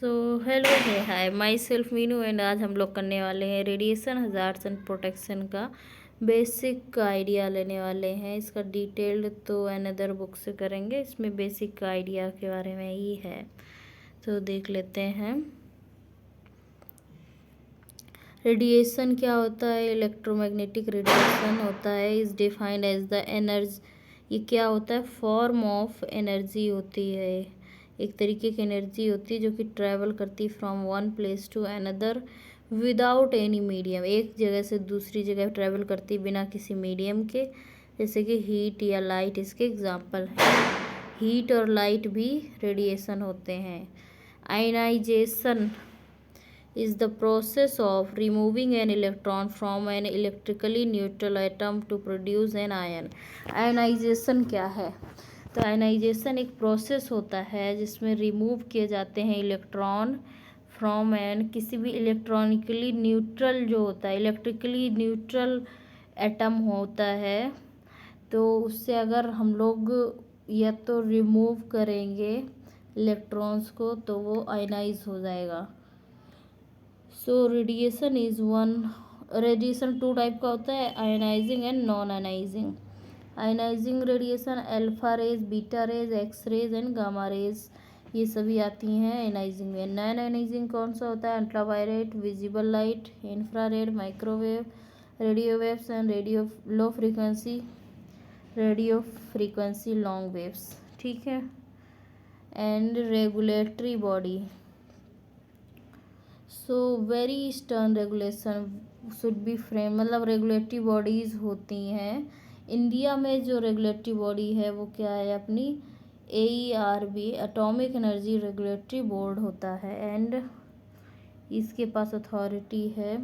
So hello है हाय my self Meenu and आज हम लोग करने वाले हैं रेडिएशन हजार्ड्स एंड प्रोटेक्शन का बेसिक आइडिया लेने वाले हैं। इसका डिटेल्ड तो अनदर बुक से करेंगे, इसमें बेसिक आइडिया के बारे में ही है, तो देख लेते हैं। रेडिएशन क्या होता है? इलेक्ट्रोमैग्नेटिक रेडिएशन होता है, is defined as the energy. ये क्या होता है? फॉर्म ऑफ एनर्जी होती है, एक तरीके की एनर्जी होती है जो कि ट्रैवल करती है from one place to another without any medium. एक जगह से दूसरी जगह ट्रैवल करती है बिना किसी मीडियम के, जैसे कि हीट या लाइट इसके एग्जाम्पल हैं। हीट और लाइट भी रेडिएशन होते हैं। Ionisation is the process of removing an electron from an electrically neutral atom to produce an ion। Ionisation क्या है? तो आयनाइजेशन एक प्रोसेस होता है जिसमें रिमूव किए जाते हैं इलेक्ट्रॉन फ्रॉम एन किसी भी इलेक्ट्रॉनिकली न्यूट्रल जो होता है, इलेक्ट्रिकली न्यूट्रल एटम होता है, तो उससे अगर हम लोग या तो रिमूव करेंगे इलेक्ट्रॉन्स को तो वो आयनाइज हो जाएगा। So radiation is one, radiation two type का होता है, ionising and non ionising. Ionising radiation alpha rays, beta rays, X rays and gamma rays ये सभी आती हैं आयनाइजिंग में। नॉन आयनाइजिंग कौन सा होता है? Ultraviolet, visible light, infrared, microwave, radio waves and radio frequency long waves. ठीक है। And regulatory body, so very stern regulation should be frame, मतलब रेगुलेटरी बॉडीज़ होती हैं। इंडिया में जो रेगुलेटरी बॉडी है वो क्या है? अपनी AERB, atomic energy regulatory board होता है, एंड इसके पास अथॉरिटी है।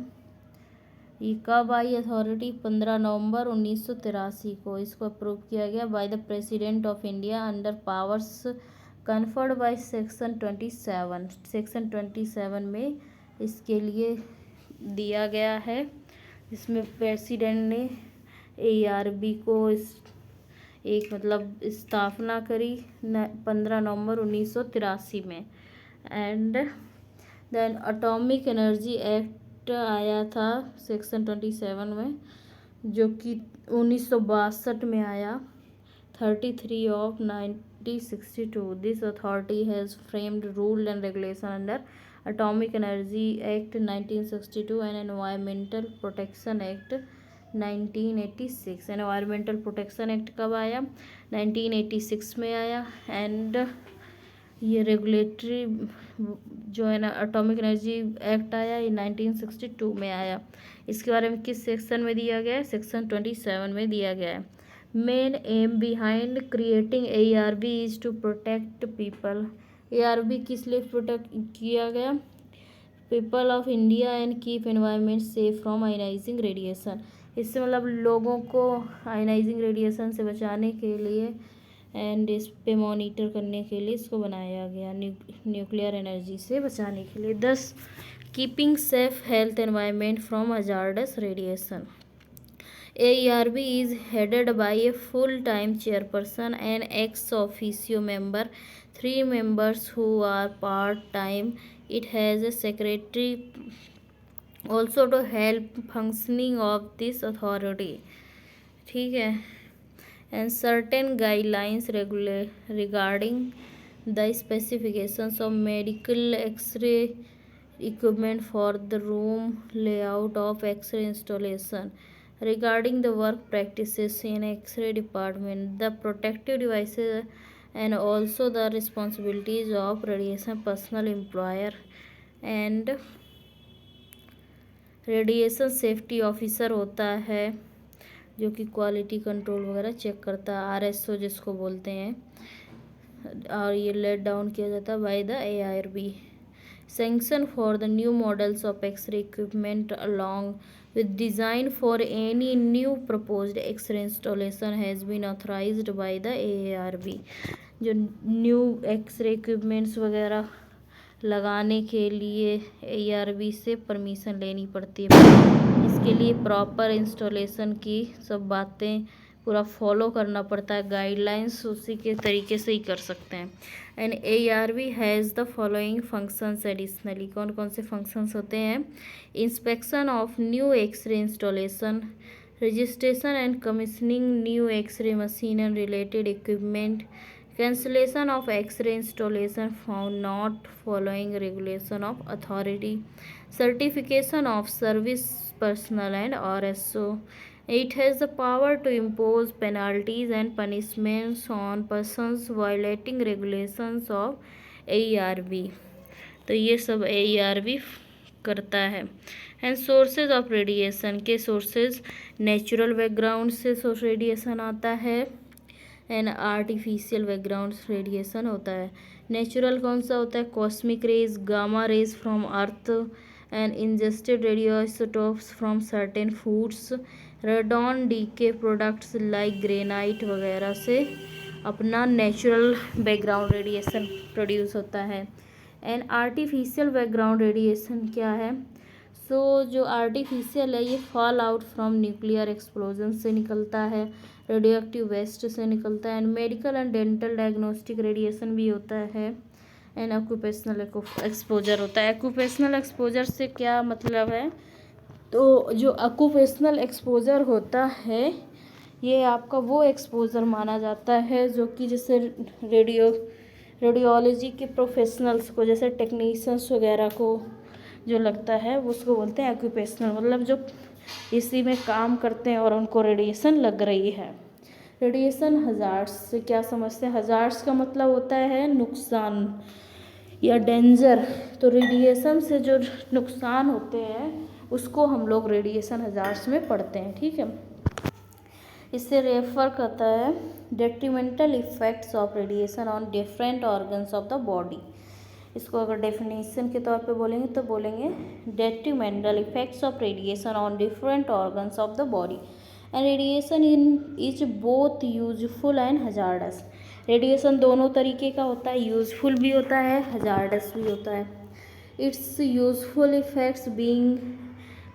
ये कब आई अथॉरिटी? 15 नवंबर 1983 को इसको अप्रूव किया गया by the president of India under powers conferred by section 27। Section 27 में इसके लिए दिया गया है, इसमें प्रेसिडेंट ने AERB को एक मतलब स्थापना करी 15 नवंबर 1983 में। And then atomic energy act आया था सेक्शन 27 में, जो कि 1962 में आया, 33 of 1962। This authority has framed rule and regulation under Atomic Energy Act 1962 and Environmental Protection Act 1986। Environmental protection act कब आया? 1986 में आया। एंड ये रेगुलेटरी जो है ना एटॉमिक एनर्जी एक्ट आया, ये 1962 में आया। इसके बारे में किस सेक्शन में दिया गया है? सेक्शन 27 में दिया गया है। Main aim behind creating AERB is to protect people. AERB किस लिए प्रोटेक्ट किया गया? People of India and keep environment safe from ionising radiation. इससे मतलब लोगों को आयनाइजिंग रेडिएशन से बचाने के लिए एंड इस पे मॉनिटर करने के लिए इसको बनाया गया, न्यूक्लियर एनर्जी से बचाने के लिए। 10 keeping safe health environment from hazardous radiation. AERB is headed by a full-time chairperson and ex-officio member, 3 members who are part-time. It has a secretary also to help functioning of this authority। ठीक है। And certain guidelines regarding the specifications of medical X-ray equipment for the room layout of X-ray installation, regarding the work practices in X-ray department, the protective devices and also the responsibilities of radiation personal employer and radiation safety officer होता है जो कि quality control वगैरह check करता है, RSO जिसको बोलते हैं, और ये लेट डाउन किया जाता है by the AERB। Sanction for the new models of X-ray equipment along with design for any new proposed X-ray installation has been authorized by the AERB। जो न्यू X-ray equipments वगैरह लगाने के लिए AERB से permission लेनी पड़ती है। इसके लिए प्रॉपर इंस्टॉलेशन की सब बातें पूरा फॉलो करना पड़ता है गाइडलाइंस, उसी के तरीके से ही कर सकते हैं। And ARV has the following functions additionally, कौन कौन से फंक्शंस होते हैं? Inspection of new X-ray installation, registration and commissioning new X-ray machine and related equipment, cancellation of X-ray installation found not following regulation of authority, certification of service personnel and RSO. It has the power to impose penalties and punishments on persons violating regulations of AERB. तो ये सब AERB करता है। And sources of radiation के sources natural background से source radiation आता है and artificial background radiation होता है। नेचुरल कौन सा होता है? Cosmic rays, gamma rays from earth and ingested radioisotopes from certain foods, radon decay products like granite वगैरह से अपना नेचुरल बैकग्राउंड रेडिएशन प्रोड्यूस होता है। एंड आर्टिफिशियल बैकग्राउंड रेडिएशन क्या है? जो आर्टिफिशियल है ये fall out from nuclear explosion से निकलता है, रेडियो एक्टिव वेस्ट से निकलता है। And medical and dental diagnostic radiation भी होता है। एंड ऑक्यूपेशनल एक्सपोजर होता है। ऑक्यूपेशनल एक्सपोजर से क्या मतलब है? तो जो ऑक्यूपेशनल एक्सपोजर होता है ये आपका वो एक्सपोजर माना जाता है जो कि जैसे रेडियोलॉजी के प्रोफेशनल्स को, जैसे टेक्नीशियंस वगैरह को जो लगता है वो उसको बोलते हैं ऑक्यूपेशनल, मतलब जो इसी में काम करते हैं और उनको रेडिएशन लग रही है। रेडिएशन हजार्ड्स से क्या समझते हैं? हजार्ड्स का मतलब होता है नुकसान या डेंजर। तो रेडिएशन से जो नुकसान होते हैं उसको हम लोग रेडिएशन हजार्ड्स में पढ़ते हैं, ठीक है। इससे रेफर करता है detrimental effects of radiation on different organs of the body. इसको अगर डेफिनेशन के तौर पे बोलेंगे तो बोलेंगे detrimental effects of radiation on different organs of the body and radiation is both useful and hazardous. Radiation दोनों तरीके का होता है, यूजफुल भी होता है, हजार्डस भी होता है। It's useful effects being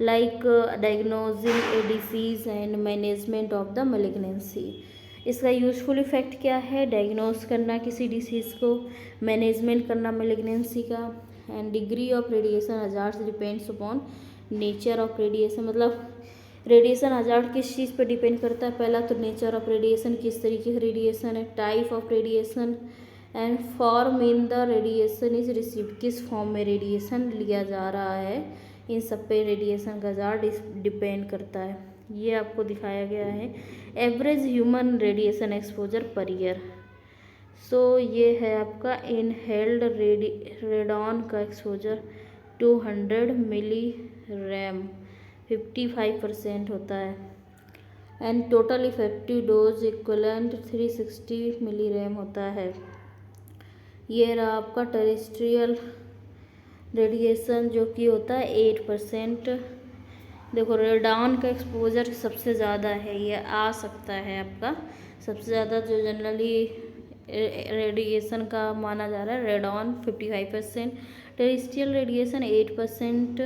like diagnosing A disease and management of the malignancy. इसका यूजफुल इफेक्ट क्या है? डायग्नोज करना किसी डिसीज़ को, मैनेजमेंट करना मेलिग्नेंसी का। And degree of radiation hazards depends upon nature of radiation. मतलब रेडिएशन हजार्ड किस चीज़ पर डिपेंड करता है? पहला तो नेचर ऑफ रेडिएशन, किस तरीके से रेडिएशन है, type of radiation and form in the radiation is received, किस फॉर्म में रेडिएशन लिया जा रहा है, इन सब पे रेडिएशन का हजार्ड डिपेंड करता है। ये आपको दिखाया गया है average human radiation exposure per year. ये है आपका इनहेल्ड रेडॉन का एक्सपोजर 200 मिली रैम 55% होता है and total effective dose equivalent 360 millirem होता है। ये रहा आपका टेरेस्ट्रियल रेडिएशन जो कि होता है 8%। देखो रेडॉन का एक्सपोजर सबसे ज़्यादा है, ये आ सकता है आपका सबसे ज़्यादा जो जनरली रेडिएशन का माना जा रहा है रेडॉन 55%, टेरेस्ट्रियल रेडिएशन 8%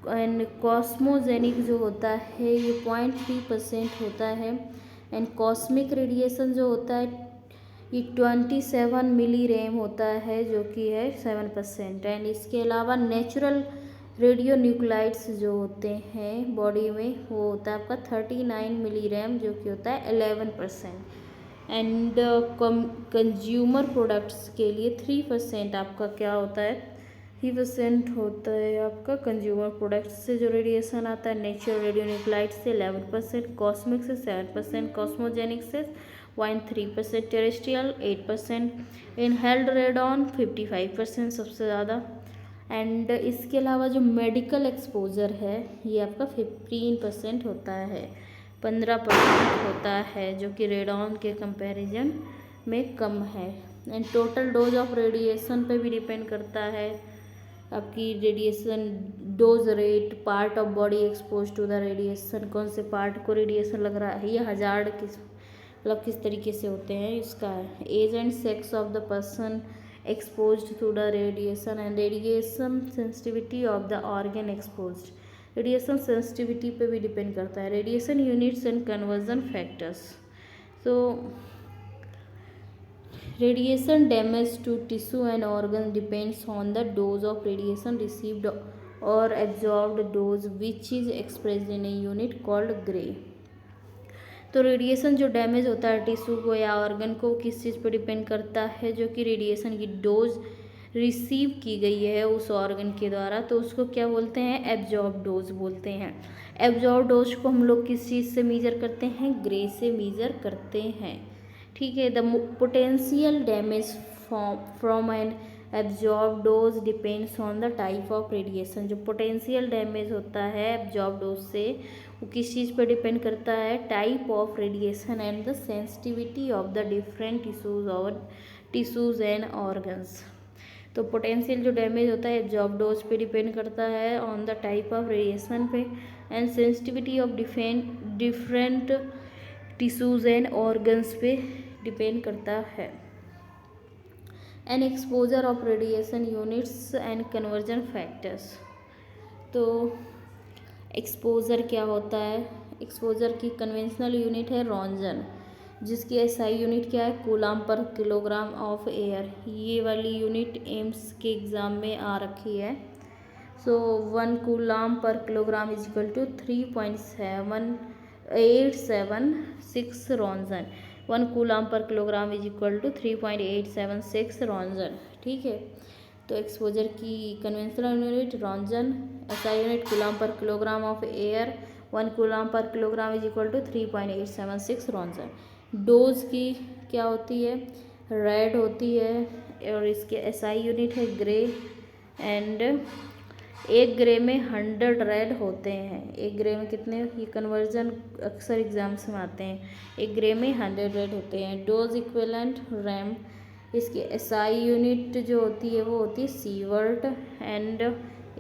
एंड कॉस्मोजेनिक जो होता है ये 0.3% होता है एंड कॉस्मिक रेडिएशन जो होता है ये 27 मिली रैम होता है जो कि है 7%। एंड इसके अलावा नेचुरल रेडियो न्यूक्लाइड्स जो होते हैं बॉडी में वो होता है आपका 39 मिली रैम जो कि होता है 11%। एंड कंज्यूमर प्रोडक्ट्स के लिए 3% आपका क्या होता है? 3% होता है आपका कंज्यूमर प्रोडक्ट्स से जो रेडिएशन आता है। नेचुरल रेडियो न्यूक्लाइड्स से 11%, कॉस्मिक से 7%, कॉस्मोजेनिक से 0.3%, टेरेस्ट्रियल 8%, इनहेल्ड रेडॉन 55% सबसे ज़्यादा। एंड इसके अलावा जो मेडिकल एक्सपोजर है ये आपका 15% होता है, 15% होता है जो कि रेडॉन के कंपैरिजन में कम है। And total dose of radiation पे भी डिपेंड करता है आपकी radiation dose rate, part of body expose to the radiation, कौन से पार्ट को रेडिएशन लग रहा है, ये हजार्ड किस तरीके से होते हैं इसका age and sex of the person exposed to the radiation and radiation sensitivity of the organ exposed। Radiation sensitivity पे भी डिपेंड करता है। Radiation units and conversion factors. तो radiation damage to tissue and organ depends on the dose of radiation received और absorbed dose which is expressed in a unit called gray. तो radiation जो damage होता है tissue को या organ को किस चीज़ पर डिपेंड करता है, जो कि रेडिएशन की डोज रिसीव की गई है उस ऑर्गन के द्वारा, तो उसको क्या बोलते हैं, एब्जॉर्ब डोज बोलते हैं। एब्जॉर्ब डोज को हम लोग किस चीज़ से मेजर करते हैं, ग्रे से मेजर करते हैं। ठीक है। The potential damage from an absorb dose depends on the type of radiation. जो पोटेंशियल डैमेज होता है एब्जॉर्ब डोज से, वो किस चीज़ पर डिपेंड करता है, type of radiation and the sensitivity of the different tissues and organs. तो पोटेंशियल जो डैमेज होता है एब्जॉर्ब डोज पे डिपेंड करता है, on the type of radiation पे, and sensitivity of different tissues and organs पे डिपेंड करता है। And exposure of radiation units and conversion factors. तो एक्सपोजर क्या होता है, एक्सपोजर की कन्वेंशनल यूनिट है रॉन्जन, जिसकी एसआई यूनिट क्या है, coulomb per kilogram of air. ये वाली यूनिट एम्स के एग्ज़ाम में आ रखी है। So 1 coulomb per kilogram is equal to 3.876 roentgen. 1 coulomb per kilogram is equal to 3.876 roentgen. ठीक है। तो एक्सपोजर की conventional unit roentgen, SI unit coulomb per kilogram of air, 1 coulomb per kilogram is equal to 3.876 roentgen. Dose की क्या होती है, rad होती है, और इसके एसआई यूनिट है ग्रे, एंड एक ग्रे में 100 रेड होते हैं। एक ग्रे में कितने, ये कन्वर्जन अक्सर एग्जाम्स में आते हैं। एक ग्रे में 100 रेड होते हैं। डोज इक्विवेलेंट रैम, इसकी एसआई यूनिट जो होती है वो होती है सीवर्ट, एंड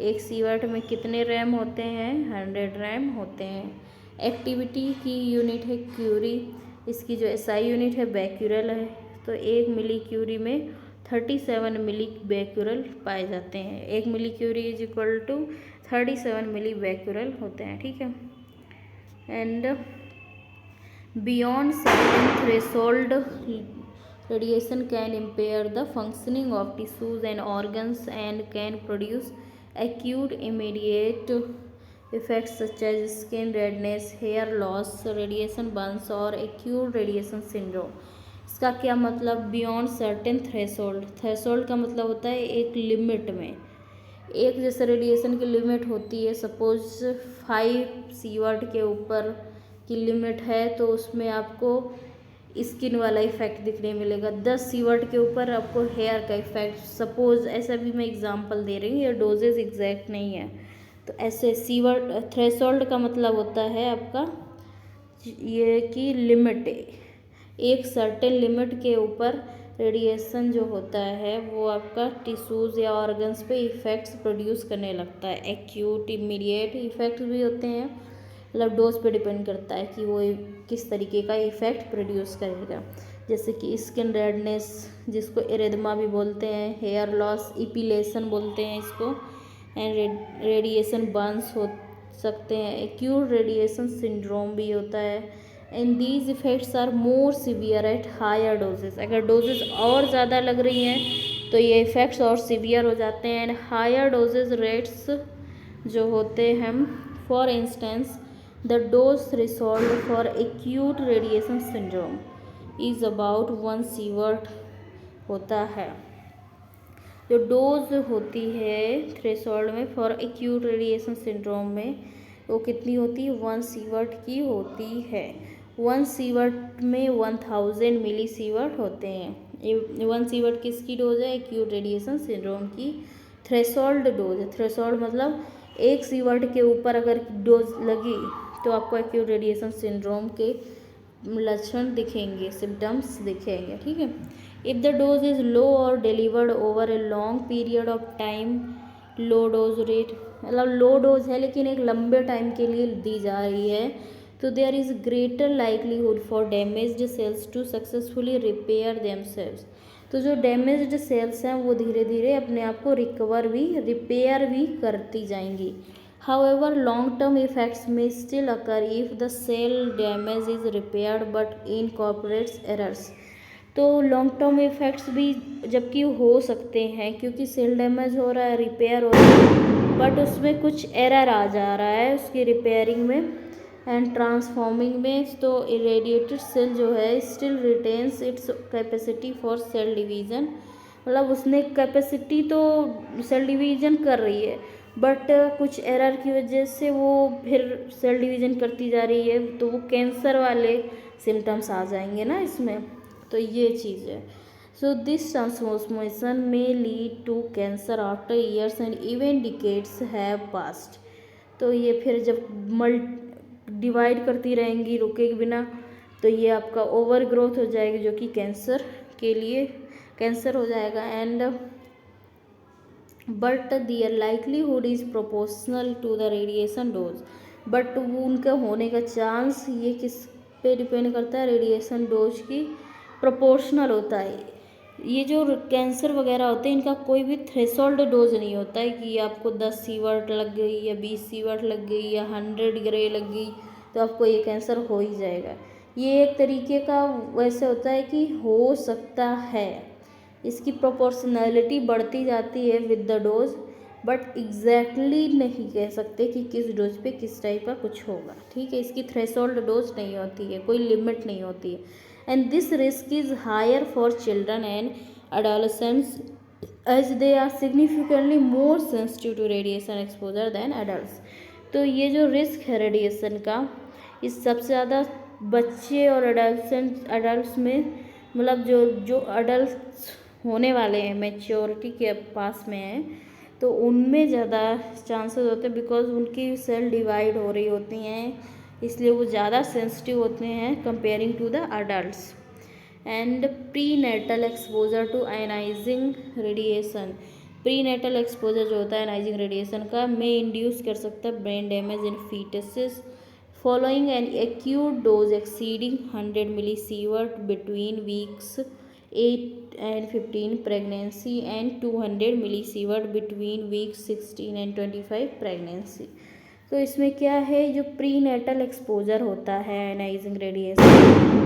एक सीवर्ट में कितने रैम होते हैं, 100 रैम होते हैं। एक्टिविटी की यूनिट है क्यूरी, इसकी जो एसआई यूनिट है बैक्यूरल है। तो 1 मिली क्यूरी में 37 मिली बैक्यूरल पाए जाते हैं। 1 मिली Curie is equal to 37 milli Becquerel होते हैं। ठीक है। And beyond certain threshold radiation can impair the functioning of tissues and organs and can produce acute immediate effects such as skin redness, hair loss, radiation burns और acute radiation syndrome। इसका क्या मतलब, beyond certain threshold. Threshold का मतलब होता है एक limit में, एक जैसे रेडिएशन की लिमिट होती है, सपोज 5 सीवर्ट के ऊपर की लिमिट है तो उसमें आपको स्किन वाला इफेक्ट दिखने मिलेगा। 10 सीवर्ट के ऊपर आपको हेयर का इफेक्ट, सपोज ऐसा भी मैं एग्जांपल दे रही हूँ, ये डोजेज एग्जैक्ट नहीं है। तो ऐसे सीवर्ट थ्रेशोल्ड का मतलब होता है आपका ये कि लिमिट, एक सर्टेन लिमिट के ऊपर रेडिएशन जो होता है वो आपका टिश्यूज़ या ऑर्गन्स पे इफ़ेक्ट्स प्रोड्यूस करने लगता है। एक्यूट इमीडिएट इफ़ेक्ट भी होते हैं, मतलब डोज पे डिपेंड करता है कि वो किस तरीके का इफ़ेक्ट प्रोड्यूस करेगा। जैसे कि स्किन रेडनेस, जिसको एरेदमा भी बोलते हैं, हेयर लॉस, इपिलेशन बोलते हैं इसको, एंड रेडिएशन बर्न्स हो सकते हैं, एक्यूट रेडिएशन सिंड्रोम भी होता है। And these effects are more severe at higher doses. अगर डोजेस और ज़्यादा लग रही हैं तो ये इफ़ेक्ट्स और सीवियर हो जाते हैं। एंड हायर डोजेज रेट्स जो होते हैं, for instance the dose threshold for acute radiation syndrome is about 1 sievert होता है। जो डोज होती है थ्रेशोल्ड में फॉर एक्यूट रेडिएशन सिंड्रोम में वो कितनी होती है, 1 सीवर्ट की होती है। 1 सीवर्ट में 1000 मिली सीवर्ट होते हैं। 1 सीवर्ट किसकी डोज है, एक्यूट रेडिएशन सिंड्रोम की थ्रेशोल्ड डोज है। थ्रेशोल्ड मतलब 1 सीवर्ट के ऊपर अगर डोज लगी तो आपको एक्यूट रेडिएशन सिंड्रोम के लक्षण दिखेंगे, सिम्टम्स दिखेंगे। ठीक है। If the dose is low और delivered over a long period of time, low dose rate मतलब लो डोज है लेकिन एक लंबे टाइम के लिए दी जा रही है, तो there is greater likelihood for damaged cells to successfully repair themselves. तो जो डैमेज्ड सेल्स हैं वो धीरे धीरे अपने आप को रिपेयर भी करती जाएंगी। However, long-term effects may still occur if the cell damage is repaired but incorporates errors. तो लॉन्ग टर्म इफ़ेक्ट्स भी जबकि हो सकते हैं क्योंकि सेल डैमेज हो रहा है, रिपेयर हो रहा है, बट उसमें कुछ एरर आ जा रहा है उसकी रिपेयरिंग में एंड ट्रांसफॉर्मिंग में। तो इरेडिएटेड सेल जो है still retains its capacity for sale division, मतलब उसने कैपेसिटी तो सेल डिवीज़न कर रही है बट कुछ एरर की वजह से वो फिर सेल डिवीज़न करती जा रही है, तो वो कैंसर वाले सिम्टम्स आ जाएंगे ना इसमें। तो ये चीज़ है। So this transformation may lead to cancer after years and even decades have passed. तो ये फिर जब डिवाइड करती रहेंगी रुके बिना, तो ये आपका ओवर ग्रोथ हो जाएगी जो कि कैंसर के लिए कैंसर हो जाएगा। And but their likelihood is proportional to the radiation dose, but वो उनका होने का चांस ये किस पे डिपेंड करता है, रेडिएशन डोज की प्रोपोर्शनल होता है। ये जो कैंसर वगैरह होते हैं इनका कोई भी थ्रेशोल्ड डोज नहीं होता है कि आपको 10 सीवर्ट लग गई या 20 सीवर्ट लग गई या 100 ग्रे लग गई तो आपको ये कैंसर हो ही जाएगा। ये एक तरीके का वैसे होता है कि हो सकता है, इसकी प्रोपोर्शनैलिटी बढ़ती जाती है with the dose, but exactly नहीं कह सकते कि किस डोज पे किस टाइप का कुछ होगा। ठीक है, इसकी थ्रेशोल्ड डोज नहीं होती है, कोई लिमिट नहीं होती है। And this risk is higher for children and adolescents as they are significantly more sensitive to radiation exposure than adults। तो ये जो रिस्क है रेडिएशन का, इस सबसे ज़्यादा बच्चे और अडल्ट्स में, मतलब जो अडल्ट होने वाले हैं मैच्योरिटी के पास में हैं, तो उनमें ज़्यादा चांसेस होते हैं बिकॉज उनकी सेल डिवाइड हो रही होती हैं, इसलिए वो ज़्यादा सेंसिटिव होते हैं comparing to the adults. And prenatal exposure to ionizing radiation, prenatal exposure जो होता है आयनाइजिंग रेडिएशन का में इंड्यूस कर सकता है brain damage in fetuses following an acute dose exceeding 100 millisievert between weeks 8 and 15 pregnancy and 200 millisievert between weeks 16 and 25 pregnancy. तो इसमें क्या है, जो प्री नेटल एक्सपोजर होता है आयनाइजिंग रेडिएशन,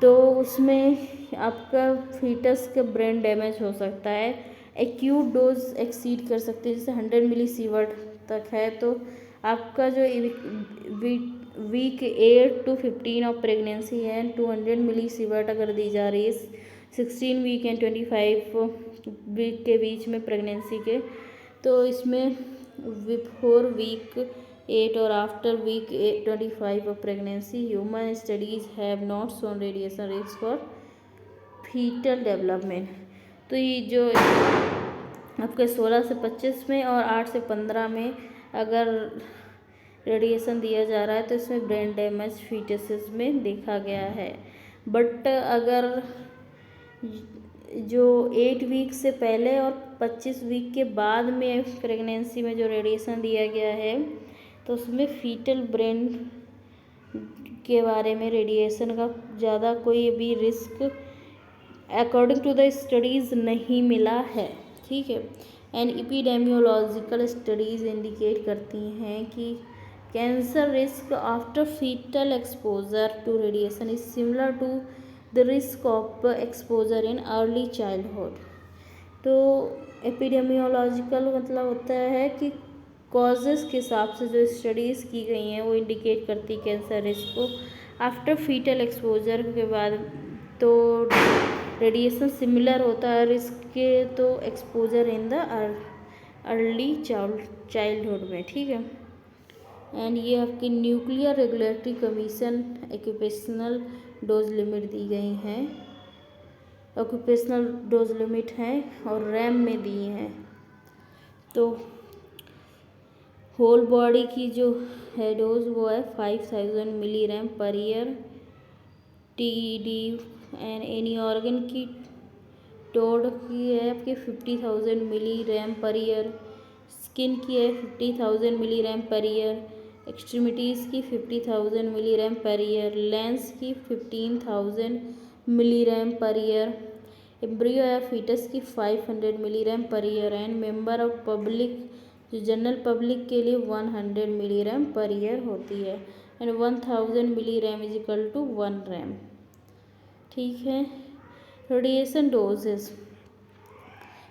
तो उसमें आपका फीटस का ब्रेन डैमेज हो सकता है, एक्यूट डोज एक्सीड कर सकते हैं, जैसे 100 मिलीसीवर्ट तक है, तो आपका जो वीक 8 to 15 ऑफ प्रेगनेंसी है 200 मिलीसीवर्ट अगर दी जा रही है 16 वीक एंड 25 वीक के बीच में प्रेगनेंसी के, तो इसमें बिफोर वीक 8 और after week 25 of pregnancy, human studies have not shown radiation risk for fetal development। तो ये जो आपके 16 से 25 में और 8 से 15 में अगर रेडिएशन दिया जा रहा है तो इसमें ब्रेन डैमेज फीटसेस में देखा गया है। बट अगर जो 8 वीक से पहले और 25 वीक के बाद में प्रेगनेंसी में जो रेडिएशन दिया गया है, तो उसमें फीटल ब्रेन के बारे में रेडिएशन का ज़्यादा कोई भी risk according to the studies नहीं मिला है। ठीक है, एंड एपिडेमियोलॉजिकल स्टडीज़ इंडिकेट करती हैं कि cancer risk after fetal exposure to radiation is similar to the risk of exposure in early childhood. तो एपिडेमियोलॉजिकल मतलब होता है कि कॉजेज़ के हिसाब से जो स्टडीज़ की गई हैं वो इंडिकेट करती कैंसर रिस्क को आफ्टर फीटल एक्सपोजर के बाद, तो रेडिएशन सिमिलर होता है रिस्क के तो exposure in the early childhood में। ठीक है, एंड ये आपकी nuclear regulatory commission occupational dose limit दी गई हैं, ऑक्यूपेशनल डोज लिमिट हैं और रैम में दी हैं। तो होल बॉडी की जो है डोज वो है 5000 millirem per year, TD and any organ की टोड की है आपकी 50,000 millirem per year, skin की है 50,000 millirem per year, extremities की 50,000 millirem per year, lens की 15,000 millirem per year, embryo या फीटस की 500 millirem per year, and member of public जो जनरल पब्लिक के लिए 100 milligram per year होती है, and 1000 milligram is equal to 1 rem. ठीक है। Radiation doses,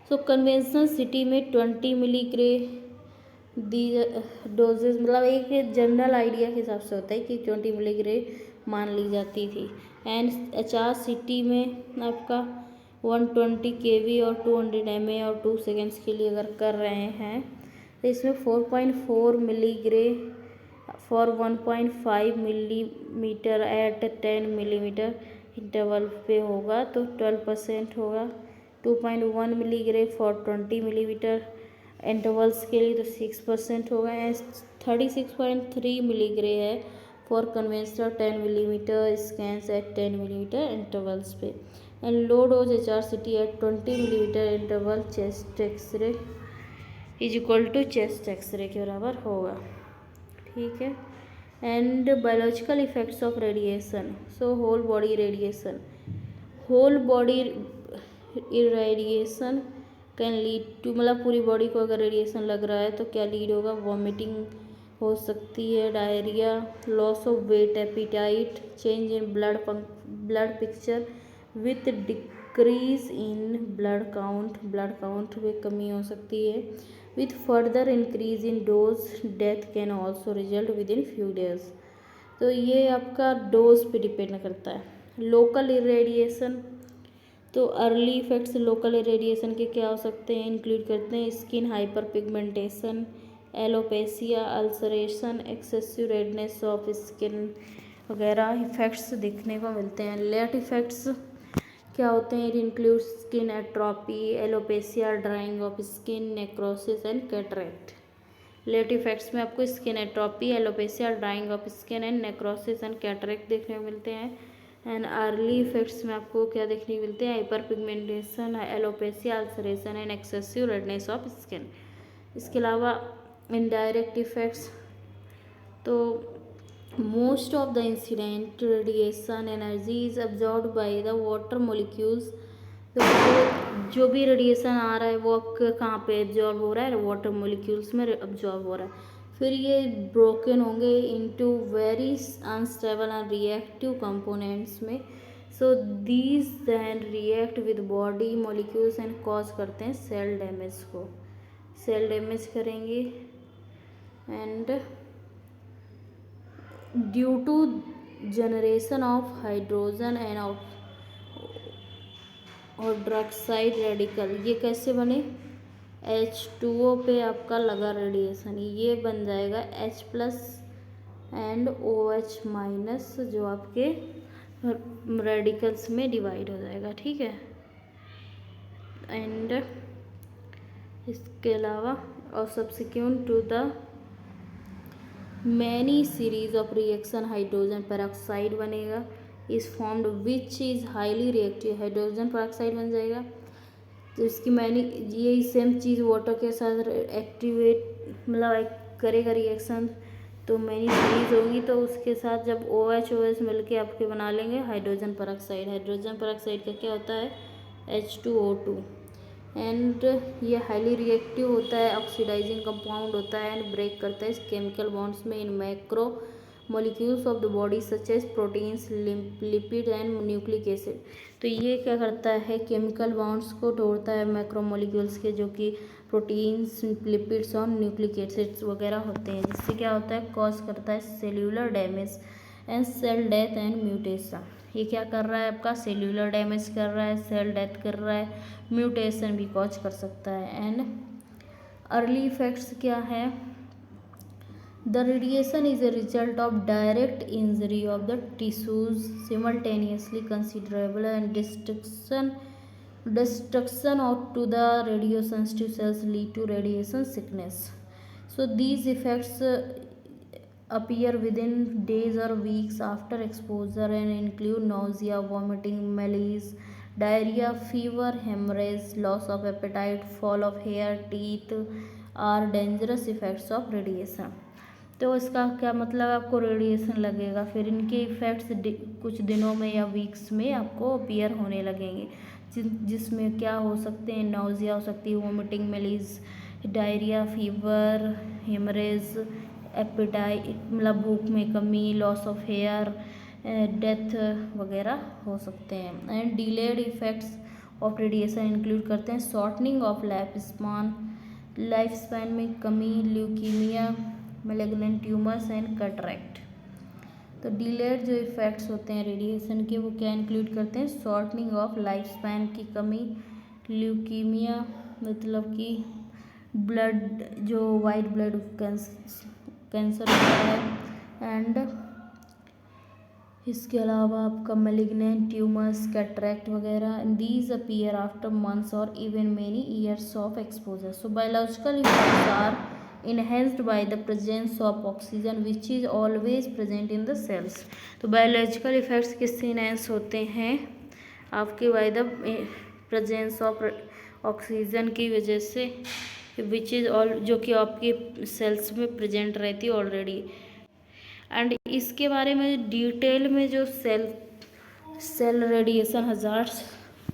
so conventional CT में 20 मिलीग्रे दी डोजेज, मतलब एक जनरल आइडिया के हिसाब से होता है कि 20 मिलीग्रे मान ली जाती थी। एंड एचआर सिटी में आपका 120 केवी और 200 mA और 2 सेकेंड्स के लिए अगर कर रहे हैं तो इसमें 4.4 milligray for 1.5 millimetre at 10 millimetre interval पे होगा तो 12% होगा। 2.1 मिलीग्रे फॉर 20 मिलीमीटर इंटरवल्स के लिए तो 6% होगा। एंड 36.3 मिलीग्रे है for conventional 10 millimetre scans at 10 millimetre intervals पे। And low dose HRCT at 20 millimetre interval chest x ray is equal to chest x ray के बराबर होगा। ठीक है। And biological effects of radiation, so whole body radiation, whole body irradiation can lead to, मतलब पूरी body को अगर रेडिएशन लग रहा है तो क्या लीड होगा, वॉमिटिंग हो सकती है, diarrhoea, loss of weight, appetite, change in blood picture with decrease in blood count में कमी हो सकती है, with further increase in dose, death can also result within few days. तो ये आपका डोज पे डिपेंड करता है। लोकल इरेडिएशन, तो अर्ली इफेक्ट्स लोकल इरेडिएशन के क्या हो सकते हैं, इंक्लूड करते हैं skin hyperpigmentation, alopecia, ulceration, excessive redness of skin वगैरह इफेक्ट्स देखने को मिलते हैं। लेट इफेक्ट्स क्या होते हैं, it include skin atrophy, alopecia, drying of skin, necrosis and cataract. Late effects में आपको skin atrophy, alopecia, drying of skin and necrosis and cataract देखने को मिलते हैं। एंड अर्ली इफेक्ट्स में आपको क्या देखने को मिलते हैं, hyper pigmentation, alopecia, ulceration and excessive redness of skin. इसके अलावा इनडायरेक्ट इफेक्ट्स, तो most of the incident radiation energy is absorbed by the water molecules, तो जो भी रेडिएशन आ रहा है वो आपके कहाँ पे एब्जॉर्ब हो रहा है, वाटर मोलिक्यूल्स में अब्जॉर्ब हो रहा है। फिर ये ब्रोकन होंगे into very unstable and reactive components में, so these then react with body molecules and cause करते हैं सेल डैमेज को, सेल डैमेज करेंगे। And due to generation of hydrogen and of hydroxide radical, ये कैसे बने, H2O पे आपका लगा रेडिएशन, ये बन जाएगा H+ एंड OH माइनस, जो आपके रेडिकल्स में डिवाइड हो जाएगा। ठीक है। एंड इसके अलावा और subsequent to the many series of reaction hydrogen peroxide बनेगा, is formed which is highly reactive, hydrogen peroxide बन जाएगा। तो इसकी मैंने ये सेम चीज़ वाटर के साथ एक्टिवेट मतलब करेगा रिएक्शन, तो मैनी सीरीज होंगी, तो उसके साथ जब OH मिल के आपके बना लेंगे हाइड्रोजन पेरोक्साइड। हाइड्रोजन पेरोक्साइड का क्या होता है, H2O2। एंड ये हाईली रिएक्टिव होता है, ऑक्सीडाइजिंग कंपाउंड होता है एंड ब्रेक करता है केमिकल बॉन्ड्स में in macromolecules of the body such as proteins, lipid and nucleic acid. तो ये क्या करता है, केमिकल बॉन्ड्स को तोड़ता है मैक्रो मॉलिक्यूल्स के, जो कि प्रोटीन्स, लिपिड्स और न्यूक्लिक एसिड्स वगैरह होते हैं, जिससे क्या होता है, कॉज करता है cellular damage and cell death and mutation. ये क्या कर रहा है, आपका सेल्यूलर डैमेज कर रहा है, सेल डेथ कर रहा है, म्यूटेशन भी कॉज कर सकता है। एंड अर्ली इफेक्ट्स क्या है, the radiation is a result of direct injury of the tissues simultaneously considerable and destruction of to the radiosensitive cells lead to radiation sickness. So these effects appear within days or weeks after exposure and include nausea, vomiting, malaise, diarrhea, fever, hemorrhage, loss of appetite, fall of hair, teeth are dangerous effects of radiation. तो इसका क्या मतलब, आपको radiation लगेगा, फिर इनके effects कुछ दिनों में या वीक्स में आपको अपीयर होने लगेंगे, जिसमें क्या हो सकते हैं, नाउजिया हो सकती है, vomiting, malaise, diarrhoea, fever, haemorrhage, appetite मतलब भूख में कमी, लॉस ऑफ हेयर, डेथ वगैरह हो सकते हैं। And delayed effects of radiation include करते हैं शॉर्टनिंग ऑफ लाइफ स्पैन में कमी, leukaemia, malignant tumours and cataract. तो डिलेड जो इफ़ेक्ट्स होते हैं रेडिएशन के वो क्या इंक्लूड करते हैं, शॉर्टनिंग ऑफ लाइफ स्पैन की कमी, ल्यूकीमिया मतलब कि ब्लड जो वाइट ब्लड कैंसर होता है, एंड इसके अलावा आपका मैलिग्नेंट ट्यूमर्स, कैटरेक्ट वगैरह। दीज अपीयर आफ्टर मंथ्स और even many years of exposure. So biological effects are enhanced by the presence of oxygen which is always present in the cells। तो biological effects किससे enhance होते हैं, आपके by the presence of oxygen की वजह से, which is all जो कि आपके सेल्स में प्रेजेंट रहती है ऑलरेडी। एंड इसके बारे में डिटेल में जो सेल रेडिएशन हजार्ड्स,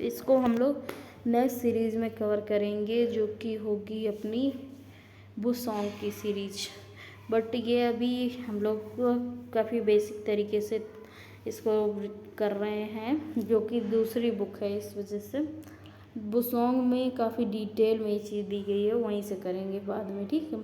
इसको हम लोग नेक्स्ट सीरीज़ में कवर करेंगे जो कि होगी अपनी बुसोंग की सीरीज। बट ये अभी हम लोग काफ़ी बेसिक तरीके से इसको कर रहे हैं जो कि दूसरी बुक है, इस वजह से बुसोंग में काफ़ी डिटेल में ये चीज़ दी गई है, वहीं से करेंगे बाद में, ठीक है।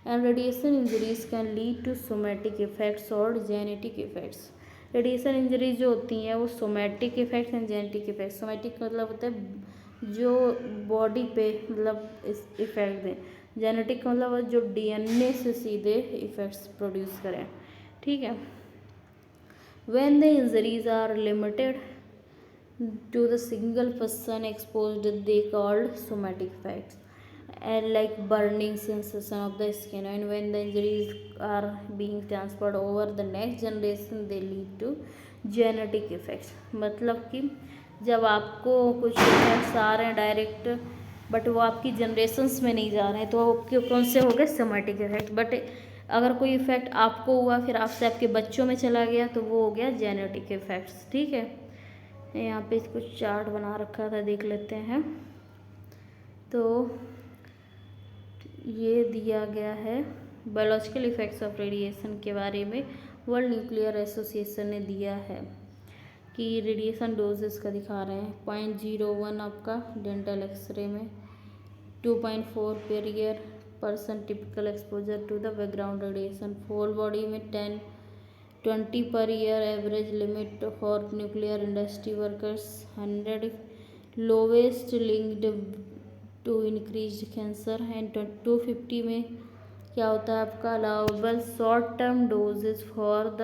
And radiation injuries can lead to somatic effects और जेनेटिक इफेक्ट्स। रेडिएशन इंजरीज जो होती हैं वो somatic effects and genetic effects. Somatic मतलब होता है जो बॉडी पे मतलब इफेक्ट दें, जेनेटिक मतलब जो डीएनए से सीधे इफेक्ट्स प्रोड्यूस करें, ठीक है। When the injuries are limited to the single person exposed they called somatic effects and like burning sensation of the skin, and when the injuries are being transferred over the next generation they lead to genetic effects। मतलब कि जब आपको कुछ effects आ रहे हैं direct but वो आपकी generations में नहीं जा रहे हैं तो आपके कौन से हो गए, सोमैटिक इफेक्ट। बट अगर कोई इफेक्ट आपको हुआ फिर आपसे आपके बच्चों में चला गया तो वो हो गया जेनेटिक इफेक्ट्स, ठीक है। यहाँ पे कुछ चार्ट बना रखा था, देख लेते हैं। तो ये दिया गया है बायोलॉजिकल इफेक्ट्स ऑफ रेडिएशन के बारे में, वर्ल्ड न्यूक्लियर एसोसिएशन ने दिया है कि रेडिएशन डोजेस का दिखा रहे हैं। 0.01 आपका डेंटल एक्सरे में, 2.4 per year person typical exposure to the background radiation, whole body में 20 per year average limit for nuclear industry workers, 100 lowest linked to increase cancer, and 250 में क्या होता है आपका allowable short term doses for the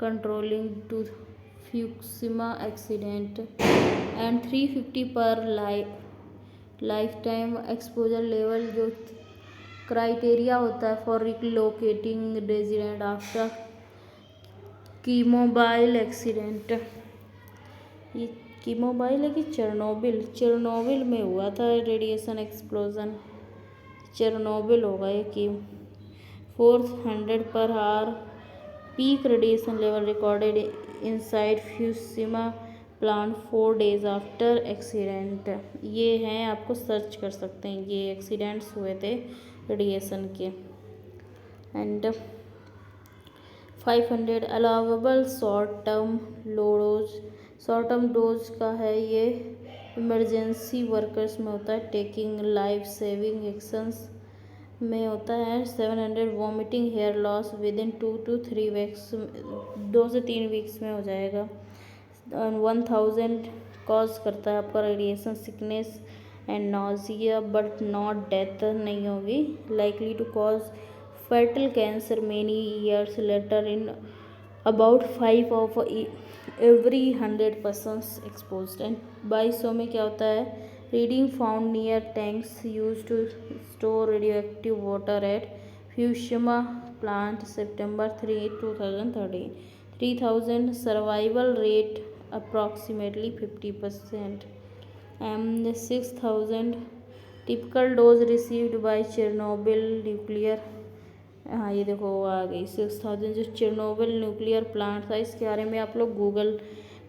controlling to Fukushima accident, and 350 per lifetime exposure level जो criteria होता है for relocating resident after कीमोबाइल accident. ये कीमोबाइल है कि चेरनोबिल में हुआ था रेडिएशन एक्सप्लोजन, चेरनोबिल होगा ये कि 400 per hour peak radiation level recorded inside Fukushima plant 4 days after accident. ये हैं, आपको सर्च कर सकते हैं, ये एक्सीडेंट्स हुए थे रेडिएशन के। And 500 allowable short term dose का है, ये इमरजेंसी वर्कर्स में होता है, टेकिंग लाइफ सेविंग एक्शंस में होता है। 700 vomiting hair loss within 2 to 3 weeks, 2 से 3 वीक्स में हो जाएगा। 1000 कॉज करता है आपका radiation sickness and nausea but not death नहीं होगी, likely to cause fatal cancer many years later in about 5 of every 100 persons exposed। And 2200 में क्या होता है, reading found near tanks use to store radioactive water at Fukushima plant September 3, 2013। 3000 survival rate approximately 50%। And 6000 typical dose received by Chernobyl nuclear, हाँ ये देखो वो आ गई 6000 जो चेरनोबिल न्यूक्लियर प्लांट था, इसके बारे में आप लोग गूगल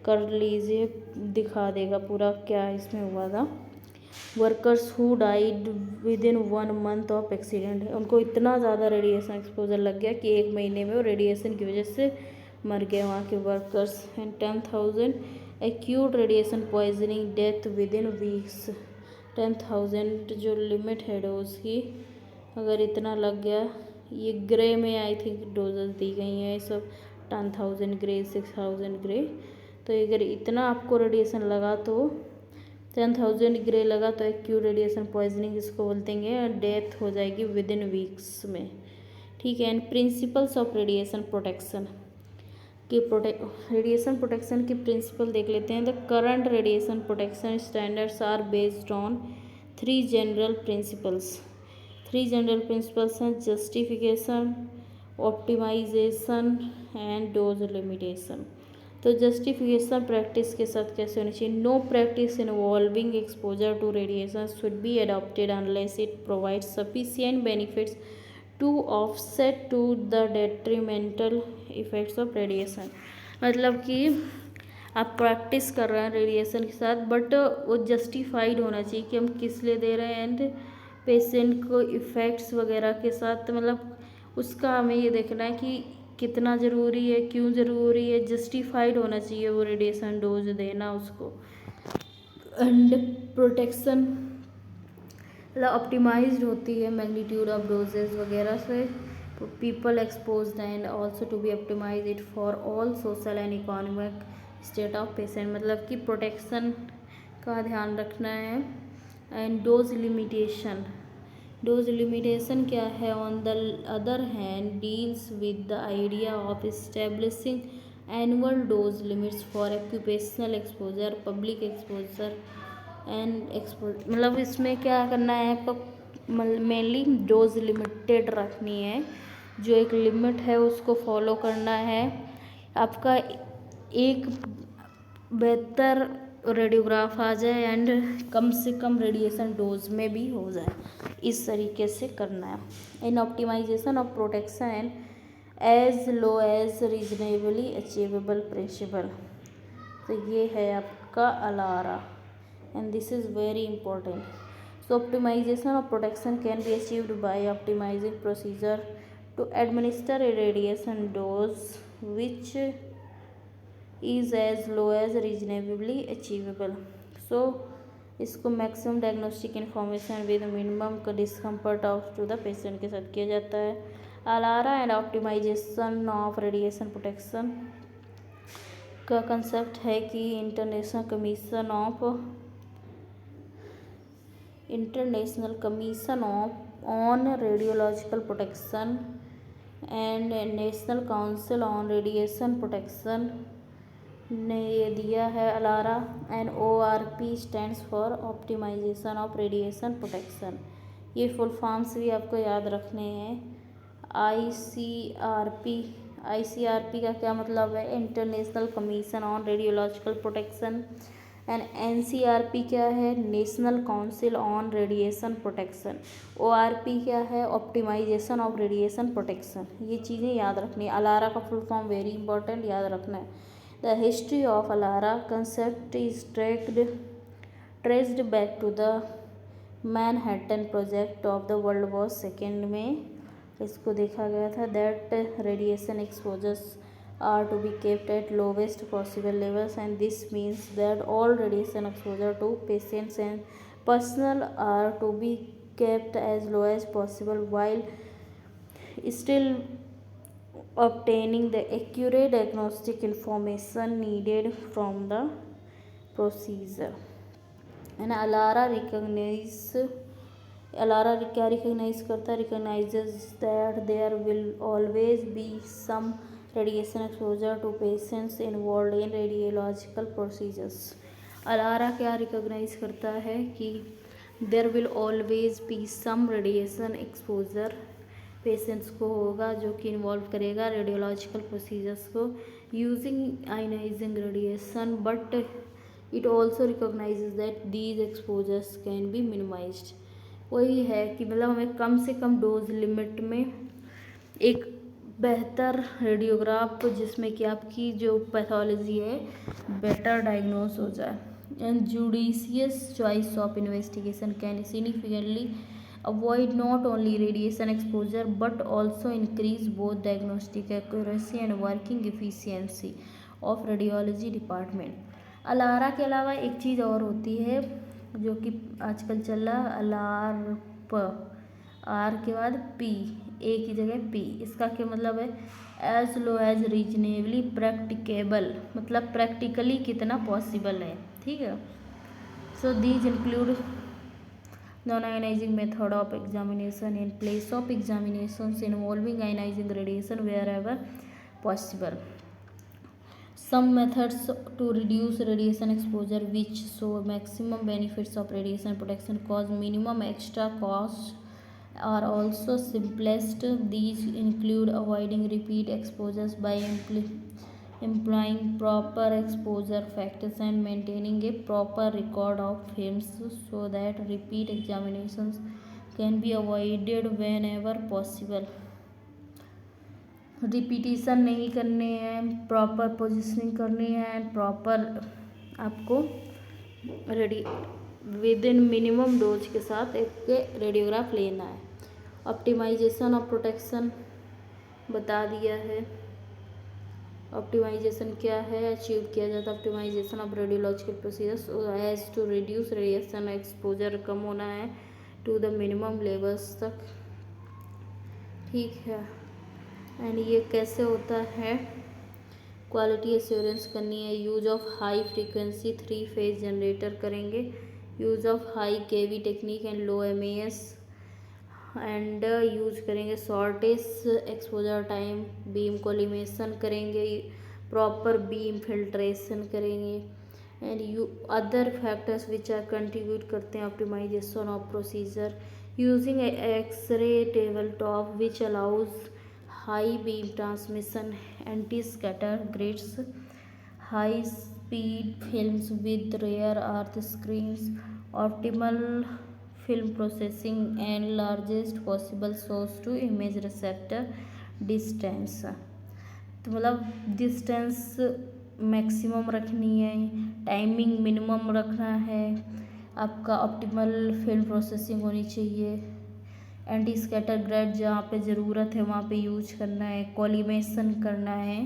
कर लीजिए, दिखा देगा पूरा क्या इसमें हुआ था। Workers who died with in 1 month of accident है, उनको इतना ज़्यादा रेडिएशन एक्सपोजर लग गया कि 1 महीने में वो रेडिएशन की वजह से मर गए वहाँ के workers. And 10,000 acute radiation poisoning death with in weeks. 10,000 जो लिमिट है डोज की, अगर इतना लग गया, ये ग्रे में आई थिंक डोजेस दी गई हैं सब, 10,000 ग्रे, 6,000 ग्रे। तो अगर इतना आपको रेडिएशन लगा तो 10,000 ग्रे लगा तो एक्यूट रेडिएशन पॉइजनिंग इसको बोलते हैं, डेथ हो जाएगी विद इन वीक्स में, ठीक है। And principles of radiation protection की रेडिएशन प्रोटेक्शन की प्रिंसिपल देख लेते हैं। The current radiation protection standards are based on 3 general principles. 3 general principles हैं, justification, optimisation and dose limitation. तो जस्टिफिकेशन प्रैक्टिस के साथ कैसे होनी चाहिए? No practice involving exposure to radiation should be adopted unless it provides sufficient benefits to offset to the detrimental effects of radiation. मतलब कि आप प्रैक्टिस कर रहे हैं रेडिएशन के साथ, बट वो जस्टिफाइड होना चाहिए कि हम किस लिए दे रहे हैं, एंड पेशेंट को इफ़ेक्ट्स वगैरह के साथ, मतलब उसका हमें ये देखना है कि कितना ज़रूरी है, क्यों ज़रूरी है, जस्टिफाइड होना चाहिए वो रेडिएशन डोज देना उसको। एंड प्रोटेक्शन ऑप्टिमाइज्ड होती है मैग्नीट्यूड ऑफ डोजेस वगैरह से, people exposed and also to be optimize it for all social and economic state of patient. मतलब कि प्रोटेक्शन का ध्यान रखना है। And dose limitation, dose limitation क्या है? On the other hand deals with the idea of establishing annual dose limits for occupational exposure, public exposure and expose. मतलब इसमें क्या करना है आपको? मेनली डोज लिमिटेड रखनी है, जो एक लिमिट है उसको फॉलो करना है। आपका एक बेहतर रेडियोग्राफ आ जाए एंड कम से कम रेडिएशन डोज में भी हो जाए, इस तरीके से करना है। In optimisation of protection and as low as reasonably achievable principle. तो ये है आपका ALARA, and this is very important. So optimization of protection can be achieved by optimizing procedure to administer a radiation dose which is as low as reasonably achievable. So इसको maximum diagnostic information with minimum discomfort of to the patient के साथ किया जाता है। ALARA and optimization of radiation protection का concept है कि International Commission on Radiological Protection and National Council on Radiation Protection ने ये दिया है ALARA. And ORP stands for optimization of radiation protection. ये फुल फॉर्म्स भी आपको याद रखने हैं। ICRP का क्या मतलब है? International Commission on Radiological Protection. And NCRP क्या है? National Council on Radiation protection. ORP क्या है? Optimisation of radiation protection. ये चीज़ें याद रखनी है। अलारा का फुल फॉर्म वेरी इंपॉर्टेंट, याद रखना है। The history of ALARA concept is traced back to the Manhattan Project of the World War second में इसको देखा गया था। That radiation exposures are to be kept at lowest possible levels, and this means that all radiation exposure to patients and personnel are to be kept as low as possible while still obtaining the accurate diagnostic information needed from the procedure. And ALARA क्या recognize करता है? Recognizes that there will always be some radiation exposure to patients involve in radiological procedures. ALARA क्या recognize करता है कि there will always be some radiation exposure patients को होगा जो कि इन्वॉल्व करेगा रेडियोलॉजिकल प्रोसीजर्स को using ionizing radiation, but it also recognizes that these exposures can be minimized. वही है कि मतलब हमें कम से कम डोज लिमिट में एक बेहतर रेडियोग्राफ जिसमें कि आपकी जो पैथोलॉजी है बेटर डायग्नोस हो जाए। and judicious choice of investigation can significantly avoid not only radiation exposure but also increase both diagnostic accuracy and working efficiency of radiology department. ALARA के अलावा एक चीज़ और होती है जो कि आजकल चल रहा है, अलार्प, आर के बाद पी, ए की जगह पी। इसका क्या मतलब है? As low as reasonably practicable, मतलब प्रैक्टिकली कितना पॉसिबल है। ठीक है। So these include non-ionizing method of examination in place of examinations involving ionizing radiation wherever possible. Some methods to reduce radiation exposure which show maximum benefits of radiation protection cause minimum extra cost are also simplest. These include avoiding repeat exposures by employing proper exposure factors and maintaining a proper record of films so that repeat examinations can be avoided whenever possible. Repetition नहीं करने हैं, proper positioning करनी है, proper आपको with in minimum dose के साथ एक radiograph लेना है। ऑप्टिमाइजेशन ऑफ प्रोटेक्शन बता दिया है। ऑप्टिमाइजेशन क्या है? अचीव किया जाता है optimisation of radiological procedures as to reduce radiation exposure, कम होना है टू द मिनिमम लेवल्स तक। ठीक है। एंड ये कैसे होता है? क्वालिटी एश्योरेंस करनी है। Use of high frequency 3 phase generator करेंगे, use of high kV technique and low mAs and use करेंगे shortest exposure time, beam collimation करेंगे, प्रॉपर बीम फिल्ट्रेशन करेंगे and use other factors which are contribute करते हैं optimisation of procedure using x ray table top which allows high beam transmission, anti scatter grids, high speed films with rare earth screens, optimal film processing and largest possible source to image receptor distance। तो मतलब distance maximum रखनी है, timing minimum रखना है, आपका optimal film processing होनी चाहिए, anti scatter grade जहाँ पे ज़रूरत है वहाँ पे यूज करना है, कोलिमेशन करना है,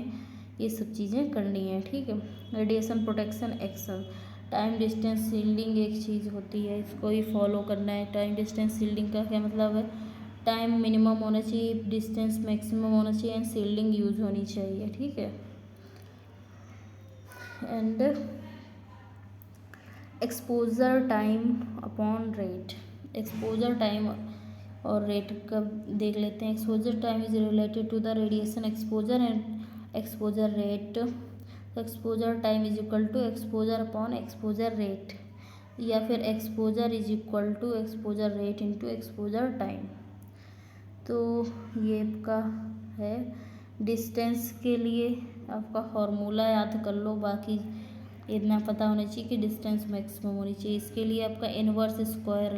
ये सब चीज़ें करनी है। ठीक है। Radiation protection action, time distance shielding एक चीज़ होती है, इसको ही फॉलो करना है। टाइम डिस्टेंस शील्डिंग का क्या मतलब है? टाइम मिनिमम होना चाहिए, डिस्टेंस मैक्सिमम होना चाहिए एंड शील्डिंग यूज होनी चाहिए। ठीक है। And exposure time upon rate, exposure time और रेट का देख लेते हैं। Exposure time is related to the radiation exposure and exposure rate. Exposure time is equal to exposure upon exposure rate, या फिर exposure is equal to exposure rate into exposure time. तो ये आपका है। डिस्टेंस के लिए आपका फॉर्मूला याद कर लो, बाकी इतना पता होना चाहिए कि डिस्टेंस मैक्सिमम होनी चाहिए। इसके लिए आपका इनवर्स स्क्वायर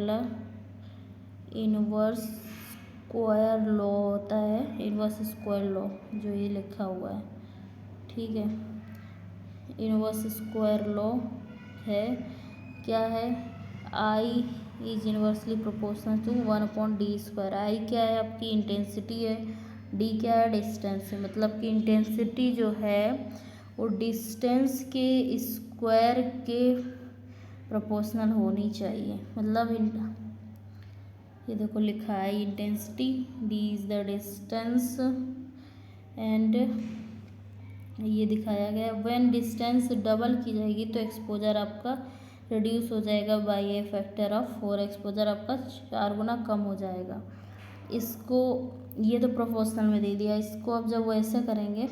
लॉ होता है, इनवर्स स्क्वायर लॉ जो ये लिखा हुआ है। ठीक है। इनवर्स स्क्वायर लॉ है, क्या है? I is inversely proportional to 1/d²। I क्या है? आपकी इंटेंसिटी है, डी क्या है? डिस्टेंस है। मतलब कि इंटेंसिटी जो है वो डिस्टेंस के स्क्वायर के प्रोपोर्शनल होनी चाहिए। मतलब ये देखो लिखा है intensity, D is the distance and ये दिखाया गया। व्हेन डिस्टेंस डबल की जाएगी तो एक्सपोजर आपका रिड्यूस हो जाएगा by a factor of 4, exposure आपका 4 गुना कम हो जाएगा। इसको ये तो प्रोपोर्शनल में दे दिया, इसको अब जब वो ऐसे करेंगे,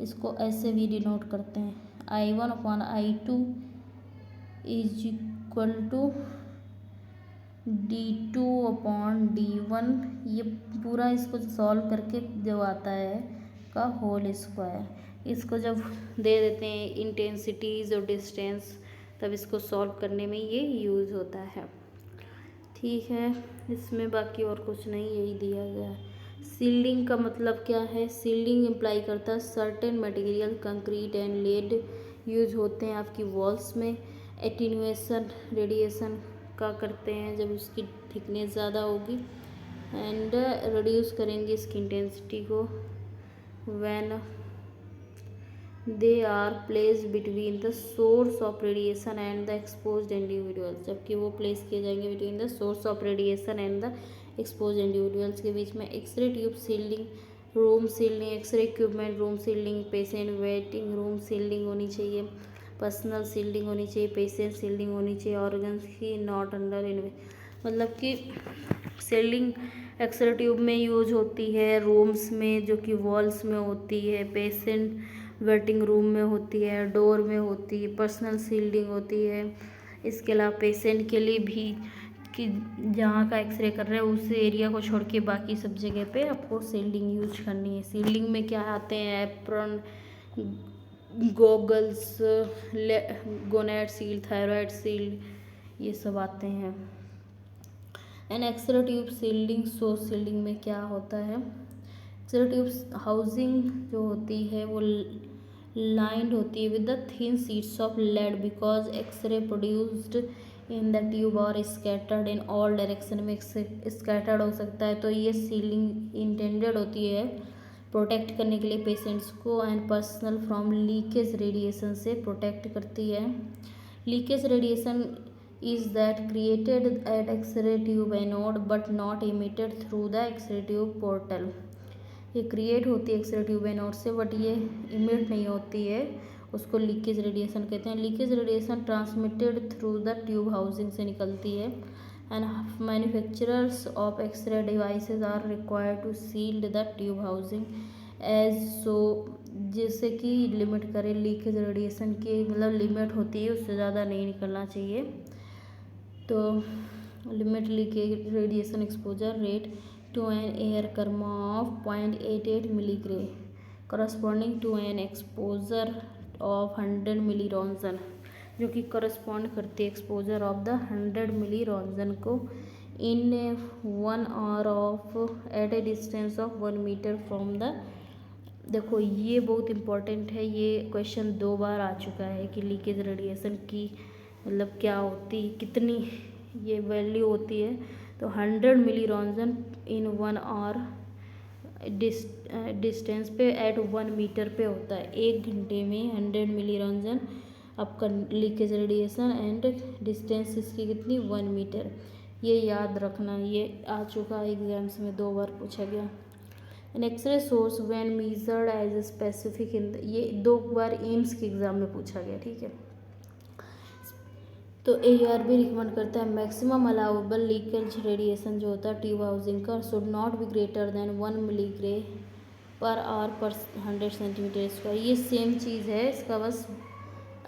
इसको ऐसे भी डिनोट करते हैं, I1/I2 is equal to D2/D1। ये पूरा इसको सॉल्व करके जो आता है का होल स्क्वायर, इसको जब दे देते हैं इंटेंसिटीज़ और डिस्टेंस, तब इसको सॉल्व करने में ये यूज़ होता है। ठीक है। इसमें बाकी और कुछ नहीं, यही दिया गया है। सील्डिंग का मतलब क्या है? सील्डिंग इम्प्लाई करता है certain material concrete and lead use होते हैं आपकी वॉल्स में एटीन्यूएशन रेडिएशन का करते हैं जब उसकी थिकनेस ज़्यादा होगी, एंड रिड्यूस करेंगे इसकी इंटेंसिटी को when they are place between the source of radiation and the exposed individuals, जबकि वो प्लेस किए जाएंगे between the source of radiation and the exposed individuals के बीच में। X-ray tube shielding, room shielding, X-ray equipment room shielding, patient waiting room shielding होनी चाहिए, personal shielding होनी चाहिए, पेशेंट सील्डिंग होनी चाहिए, ऑर्गन्स की नॉट अंडर मतलब कि सील्डिंग एक्सरे ट्यूब में यूज होती है, रूम्स में जो कि वॉल्स में होती है, पेशेंट वेटिंग रूम में होती है, डोर में होती है, पर्सनल सील्डिंग होती है। इसके अलावा पेशेंट के लिए भी कि जहाँ का एक्सरे कर रहे हैं उस एरिया को छोड़ के बाकी सब जगह पे आपको सील्डिंग यूज करनी है। सील्डिंग में क्या आते हैं, apron, goggles, gonad shield, thyroid shield, ये सब आते हैं। And x ray tube shielding, so shielding में क्या होता है, एक्सरे ट्यूब हाउसिंग जो होती है वो लाइंड होती है with the thin sheets of lead because X-ray produced in the tube और स्कैटर्ड इन ऑल डायरेक्शन में स्कैटर्ड हो सकता है। तो ये सीलिंग इंटेंडेड होती है प्रोटेक्ट करने के लिए पेशेंट्स को, and personal from leakage radiation से प्रोटेक्ट करती है। Leakage radiation is that created at X-ray tube anode but not emitted through the X-ray tube portal. ये क्रिएट होती है एक्सरे ट्यूब एनोड से बट ये इमिट नहीं होती है, उसको लीकेज रेडिएशन कहते हैं। Leakage radiation transmitted through the tube housing से निकलती है, and manufacturers of X-ray devices are required to shield the tube housing as सो, जैसे कि लिमिट करे लीकेज रेडिएशन की, मतलब लिमिट होती है उससे ज़्यादा नहीं निकलना चाहिए। तो limit leakage radiation exposure rate to an air karma of 0.88 milligray corresponding to an exposure of 100 milliroentgen, जो कि करस्पॉन्ड करती है एक्सपोजर ऑफ द 100 milliroentgen को in 1 hour of at a distance of 1 metre from the. देखो ये बहुत important है, ये क्वेश्चन 2 बार आ चुका है कि लीकेज रेडिएशन की मतलब क्या होती, कितनी ये वैल्यू होती है। तो 100 milliroentgen इन 1 hour डिस्टेंस पे एट 1 मीटर पे होता है। 1 घंटे में 100 milliroentgen आपका लीकेज रेडिएशन, एंड डिस्टेंस इसकी कितनी 1 मीटर। ये याद रखना, ये आ चुका है एग्जाम्स में 2 बार पूछा गया। An X-ray source when measured as specific in, ये 2 बार एम्स के एग्जाम में पूछा गया, ठीक है। तो ARB रिकमेंड करता है मैक्सिमम अलाउबल लीकेज रेडिएशन जो होता है ट्यूब हाउसिंग का should not be greater than 1 milligray per hour per 100 centimetre square. ये सेम चीज़ है, इसका बस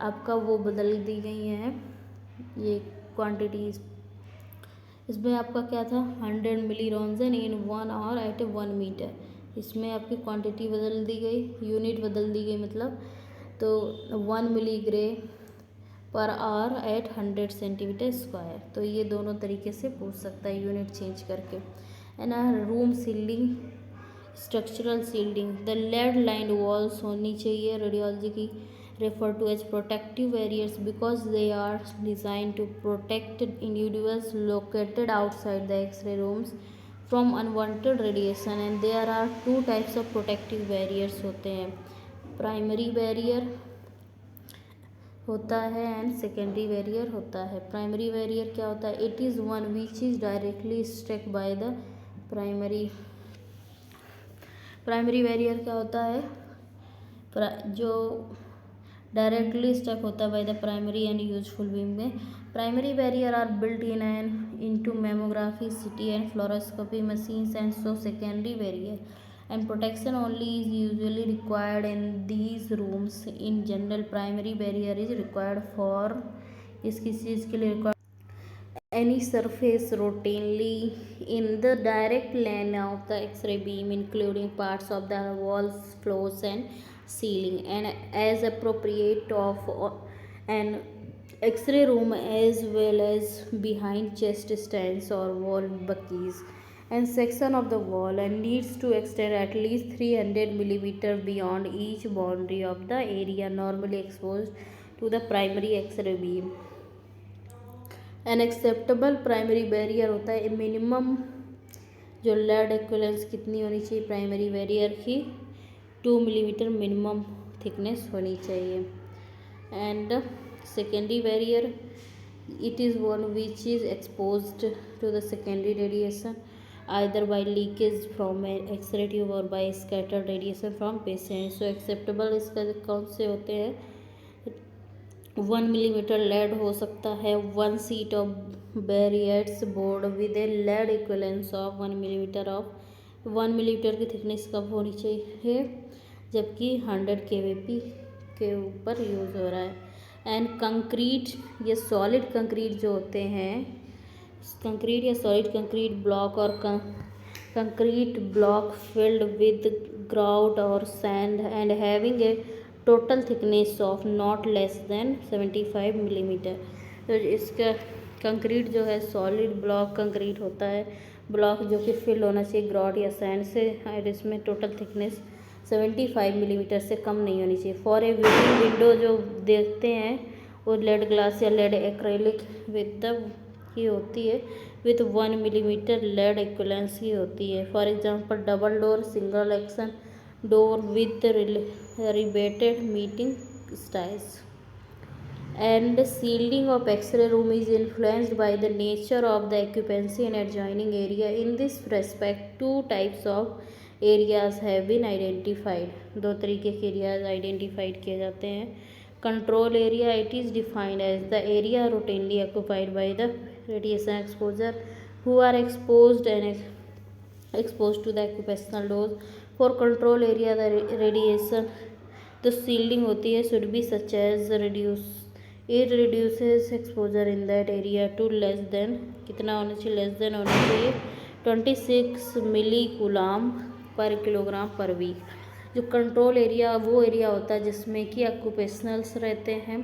आपका वो बदल दी गई है ये क्वांटिटीज। इसमें आपका क्या था 100 milliroentgen इन 1 hour एट 1 मीटर, इसमें आपकी क्वांटिटी बदल दी गई, यूनिट बदल दी गई मतलब। तो 1 milligray per hour at 100 centimetre square. तो ये दोनों तरीके से पूछ सकता है यूनिट चेंज करके। And room shielding, structural shielding, the lead lined walls होनी चाहिए रेडियोलॉजी की refer to as protective barriers because they are design to protect individuals located outside the X-ray rooms from unwanted radiation. And there are 2 types of protective barriers होते हैं, primary barrier होता है and secondary barrier होता है। Primary barrier क्या होता है, it is one which is directly struck by the primary. Primary barrier क्या होता है, जो डायरेक्टली स्टक होता है by the primary and useful beam में। Primary barrier are built in and into mammography CT and fluoroscopy machines and so secondary barrier and protection only is usually required in these rooms. In general primary barrier is required for इस किस चीज़ के लिए required any surface routinely in the direct line of the X-ray beam including parts of the walls, floors and ceiling, and as appropriate of an X-ray room as well as behind chest stands or wall buckies and section of the wall, and needs to extend at least 300 millimeter beyond each boundary of the area normally exposed to the primary X-ray beam. An acceptable primary barrier होता है minimum जो lead equivalence कितनी होनी चाहिए primary barrier की 2 millimetre minimum thickness होनी चाहिए। And secondary barrier it is one which is exposed to the secondary radiation either by leakage from an X-ray tube or by scattered radiation from patient। so acceptable इसका कौन से होते हैं 1 millimetre lead हो सकता है 1 sheet of barriers board with a lead equivalence of 1 millimetre of 1 millimetre की thickness कब होनी चाहिए जबकि 100 kVp के ऊपर यूज़ हो रहा है। एंड कंक्रीट ये सॉलिड कंक्रीट जो होते हैं कंक्रीट या सॉलिड कंक्रीट ब्लॉक और concrete block filled with grout और sand and having a total thickness of not less than 75 millimetre. तो इसका कंक्रीट जो है सॉलिड ब्लॉक कंक्रीट होता है ब्लॉक जो कि फिल होना चाहिए ग्राउट या सैंड से और इसमें टोटल थिकनेस 75 मिलीमीटर से कम नहीं होनी चाहिए। फॉर ए विजिंग विंडो जो देखते हैं वो लेड ग्लास या लेड एक्रेलिक विद द की होती है विथ 1 मिलीमीटर लेड एक्विवेलेंस की होती है। For example double door single action door with rebated meeting stiles. And shielding of X-ray room is influenced by the nature of the occupancy and adjoining area। in this respect 2 types of areas have been identified। 2 तरीके के areas identified किए जाते हैं। Control area it is defined as the area routinely occupied by the radiation exposure who are exposed to the occupational dose। for control area the radiation the shielding होती है should be such as it reduces exposure in that area to less than कितना होना चाहिए less than होना चाहिए 26 मिली coulomb per kilogram per week. जो control area वो area होता है जिसमें कि ऑक्यूपेशनल्स रहते हैं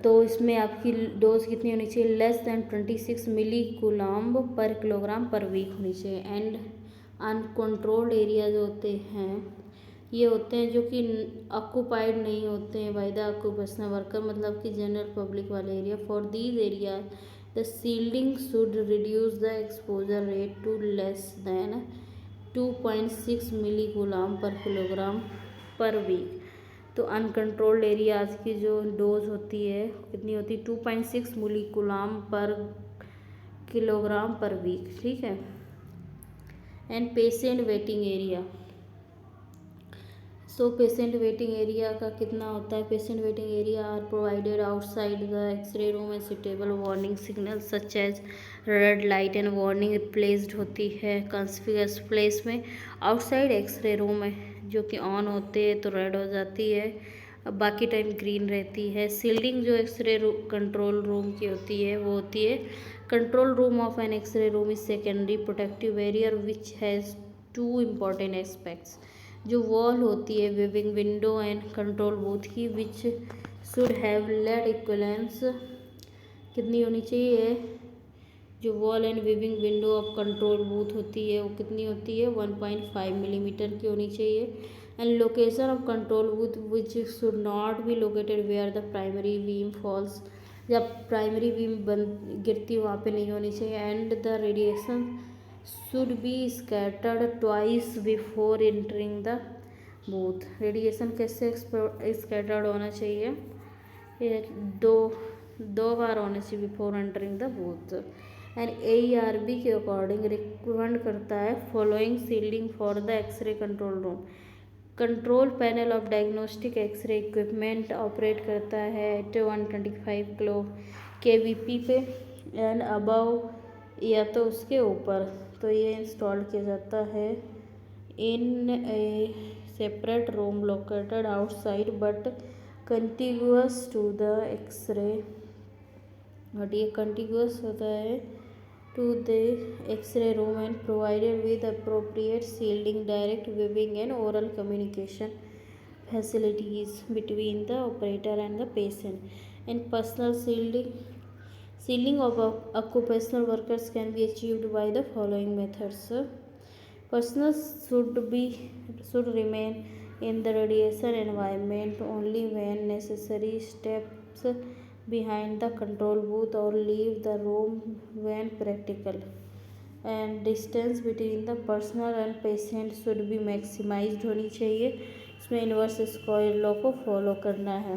तो इसमें आपकी डोज कितनी होनी चाहिए लेस देन 26 मिली coulomb per kilogram per week होनी चाहिए। एंड अनकंट्रोल्ड एरिया जो होते हैं ये होते हैं जो कि ऑक्यूपाइड नहीं होते हैं बाय द ऑक्यूपेशनल वर्कर मतलब कि जनरल पब्लिक वाले area. For these area the shielding should reduce the exposure rate to less than 2.6 millicoulomb per kilogram per week. तो अनकंट्रोल्ड एरियाज की जो डोज होती है कितनी होती है 2.6 millicoulomb per kilogram per week. ठीक है। And patient waiting area so patient waiting area का कितना होता है patient waiting area are provided outside the x ray room and suitable warning signal such as red light and warning placed होती है conspicuous place में। Outside X-ray room में जो कि ऑन होते हैं तो रेड हो जाती है बाकी टाइम ग्रीन रहती है। सील्डिंग जो एक्सरे कंट्रोल रूम की होती है वो होती है control room of an x ray room is secondary protective barrier which has 2 important aspects. जो वॉल होती है viewing window and control booth की which should have lead equivalence कितनी होनी चाहिए जो wall and viewing window of control booth होती है वो कितनी होती है 1.5 मिलीमीटर की होनी चाहिए। And location of control booth which should not be located where the primary beam falls जब प्राइमरी बीम गिरती वहाँ पे नहीं होनी चाहिए। And the radiation should be scattered twice before entering the booth। रेडिएशन कैसे स्कैटर्ड होना चाहिए ये दो बार होना चाहिए before entering the booth. And AERB के अकॉर्डिंग रिकमेंड करता है following shielding for the X-ray control room. Control panel of diagnostic x ray equipment operate करता है 125 kVp पे एंड अबव या तो उसके ऊपर तो ये इंस्टॉल किया जाता है in a separate room located outside but contiguous to the x ray but ये कंटिग्यूअस होता है to the x ray room and provided with appropriate shielding direct viewing and oral communication facilities between the operator and the patient. And personal Sealing of occupational workers can be achieved by the following methods। Personnel should remain in the radiation environment only when necessary steps behind the control booth or leave the room when practical. And distance between the personnel and patient should be maximized होनी चाहिए। इसमें inverse square law को follow करना है।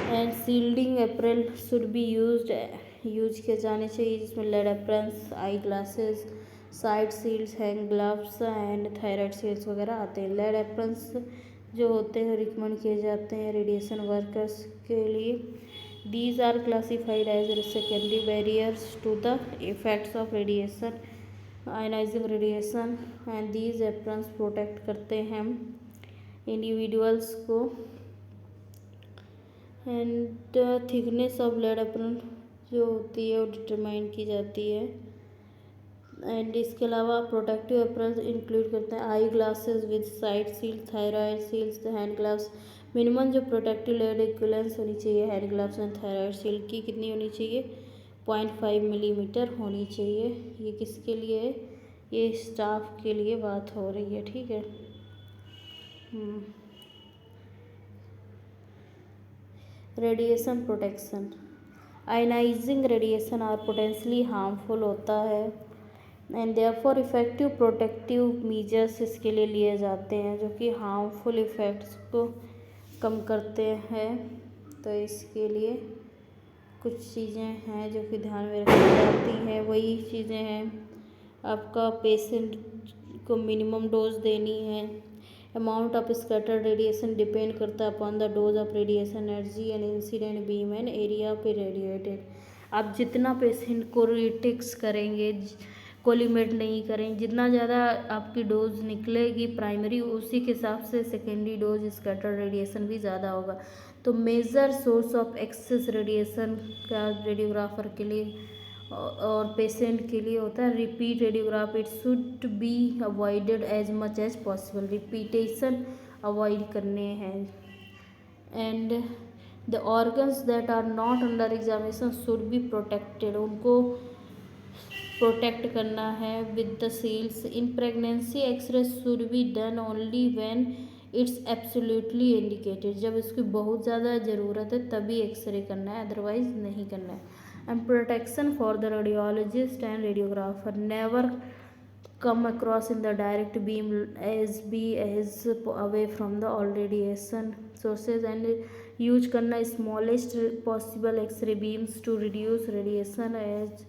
And shielding apparel should be use किए जाने चाहिए, जिसमें lead aprons, eye glasses, side shields, hand gloves and thyroid shields वगैरह आते हैं। लेड अप्रन्स जो होते हैं रिकमेंड किए जाते हैं रेडिएशन वर्कर्स के लिए। These are classified as secondary barriers to the effects of radiation, ionizing radiation, and these aprons protect करते हैं इंडिविजुअल्स को। And thickness of lead apron जो होती है वो डिटरमाइन की जाती है। एंड इसके अलावा प्रोटेक्टिव एप्रन्स इंक्लूड करते हैं eye glasses with side shield, thyroid shields, hand gloves. Minimum जो प्रोटेक्टिव लेड इक्विवेलेंस होनी चाहिए hand gloves and thyroid shield की कितनी होनी चाहिए? 0.5 मिलीमीटर होनी चाहिए। ये किसके लिए है? ये स्टाफ के लिए बात हो रही है, ठीक है। Radiation protection, ionizing radiation are potentially harmful होता है and therefore effective protective measures इसके लिए लिए जाते हैं जो कि हार्मफुल इफ़ेक्ट्स को कम करते हैं। तो इसके लिए कुछ चीज़ें हैं जो कि ध्यान में रखी जाती हैं। वही चीज़ें हैं, आपका पेशेंट को मिनिमम डोज देनी है। Amount of scattered radiation depend करता है upon the dose of radiation energy and incident beam and area of irradiated. आप जितना पेशेंट को रिटेक्स करेंगे, कोलिमेट नहीं करेंगे, जितना ज़्यादा आपकी डोज निकलेगी प्राइमरी, उसी के हिसाब से सेकेंडरी डोज स्कैटर्ड रेडिएशन भी ज़्यादा होगा। तो major source of excess radiation का रेडियोग्राफर के लिए और पेशेंट के लिए होता है repeat radiograph. It should be avoided as much as possible, repetition avoid करने हैं। And the organs that are not under examination should be protected, उनको प्रोटेक्ट करना है with the shields. In pregnancy x-ray should be done only when it's absolutely indicated, जब इसकी बहुत ज़्यादा ज़रूरत है तभी एक्सरे करना है, अदरवाइज नहीं करना है। And protection for the radiologist and radiographer, never come across in the direct beam as be as away from the all radiation sources and use करना smallest possible x-ray beams to reduce radiation as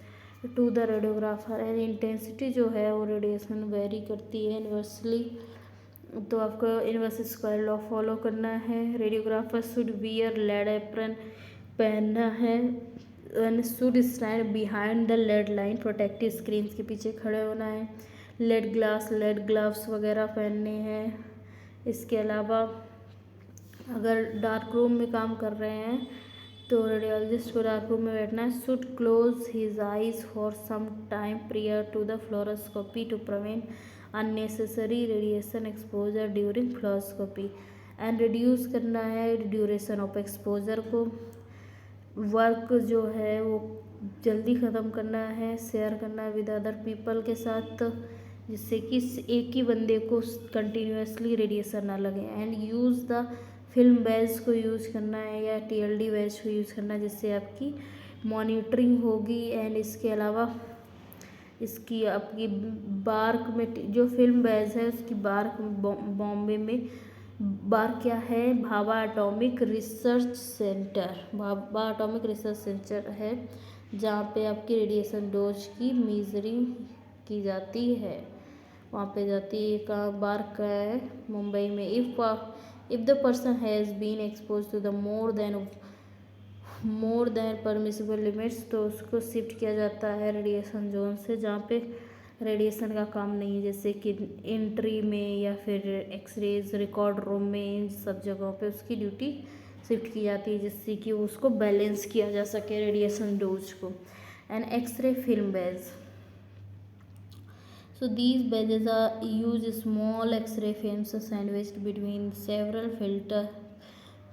to the radiographer। and intensity जो है वो radiation vary करती है inversely, तो आपको inverse square law follow करना है। Radiographer should wear lead apron पहनना है and should stand behind the lead line, protective screen के पीछे खड़े होना है। लेड ग्लास, लेड ग्लव्स वगैरह पहनने हैं। इसके अलावा अगर डार्क रूम में काम कर रहे हैं तो रेडियोलॉजिस्ट को डार्क रूम में बैठना है। Should close his eyes for some time prior to the fluoroscopy to prevent unnecessary radiation exposure during fluoroscopy. And reduce करना है ड्यूरेशन ऑफ एक्सपोजर को। वर्क जो है वो जल्दी ख़त्म करना है, शेयर करना है विद अदर पीपल के साथ, जिससे कि एक ही बंदे को कंटिन्यूसली रेडिएशन ना लगे। And use the film badge को यूज़ करना है या TLD बैज को यूज़ करना है, जिससे आपकी मॉनिटरिंग होगी। एंड इसके अलावा इसकी आपकी बार्क में जो फिल्म बैज है उसकी बार्क बॉम्बे में बार क्या है, Bhabha atomic research centre, Bhabha atomic research centre है जहाँ पे आपकी रेडिएशन डोज की मेजरिंग की जाती है, वहाँ पे जाती है। कहाँ बार का है? मुंबई में। If the person has been expose to the more than permissible limits, तो उसको शिफ्ट किया जाता है रेडिएशन जोन से जहाँ पे रेडिएशन का काम नहीं है, जैसे कि एंट्री में या फिर एक्सरेज रिकॉर्ड रूम में, इन सब जगहों पे उसकी ड्यूटी शिफ्ट की जाती है, जिससे कि उसको बैलेंस किया जा सके रेडिएशन डोज को। And x-ray film badge, so these badges are use small x-ray films sandwiched between several filters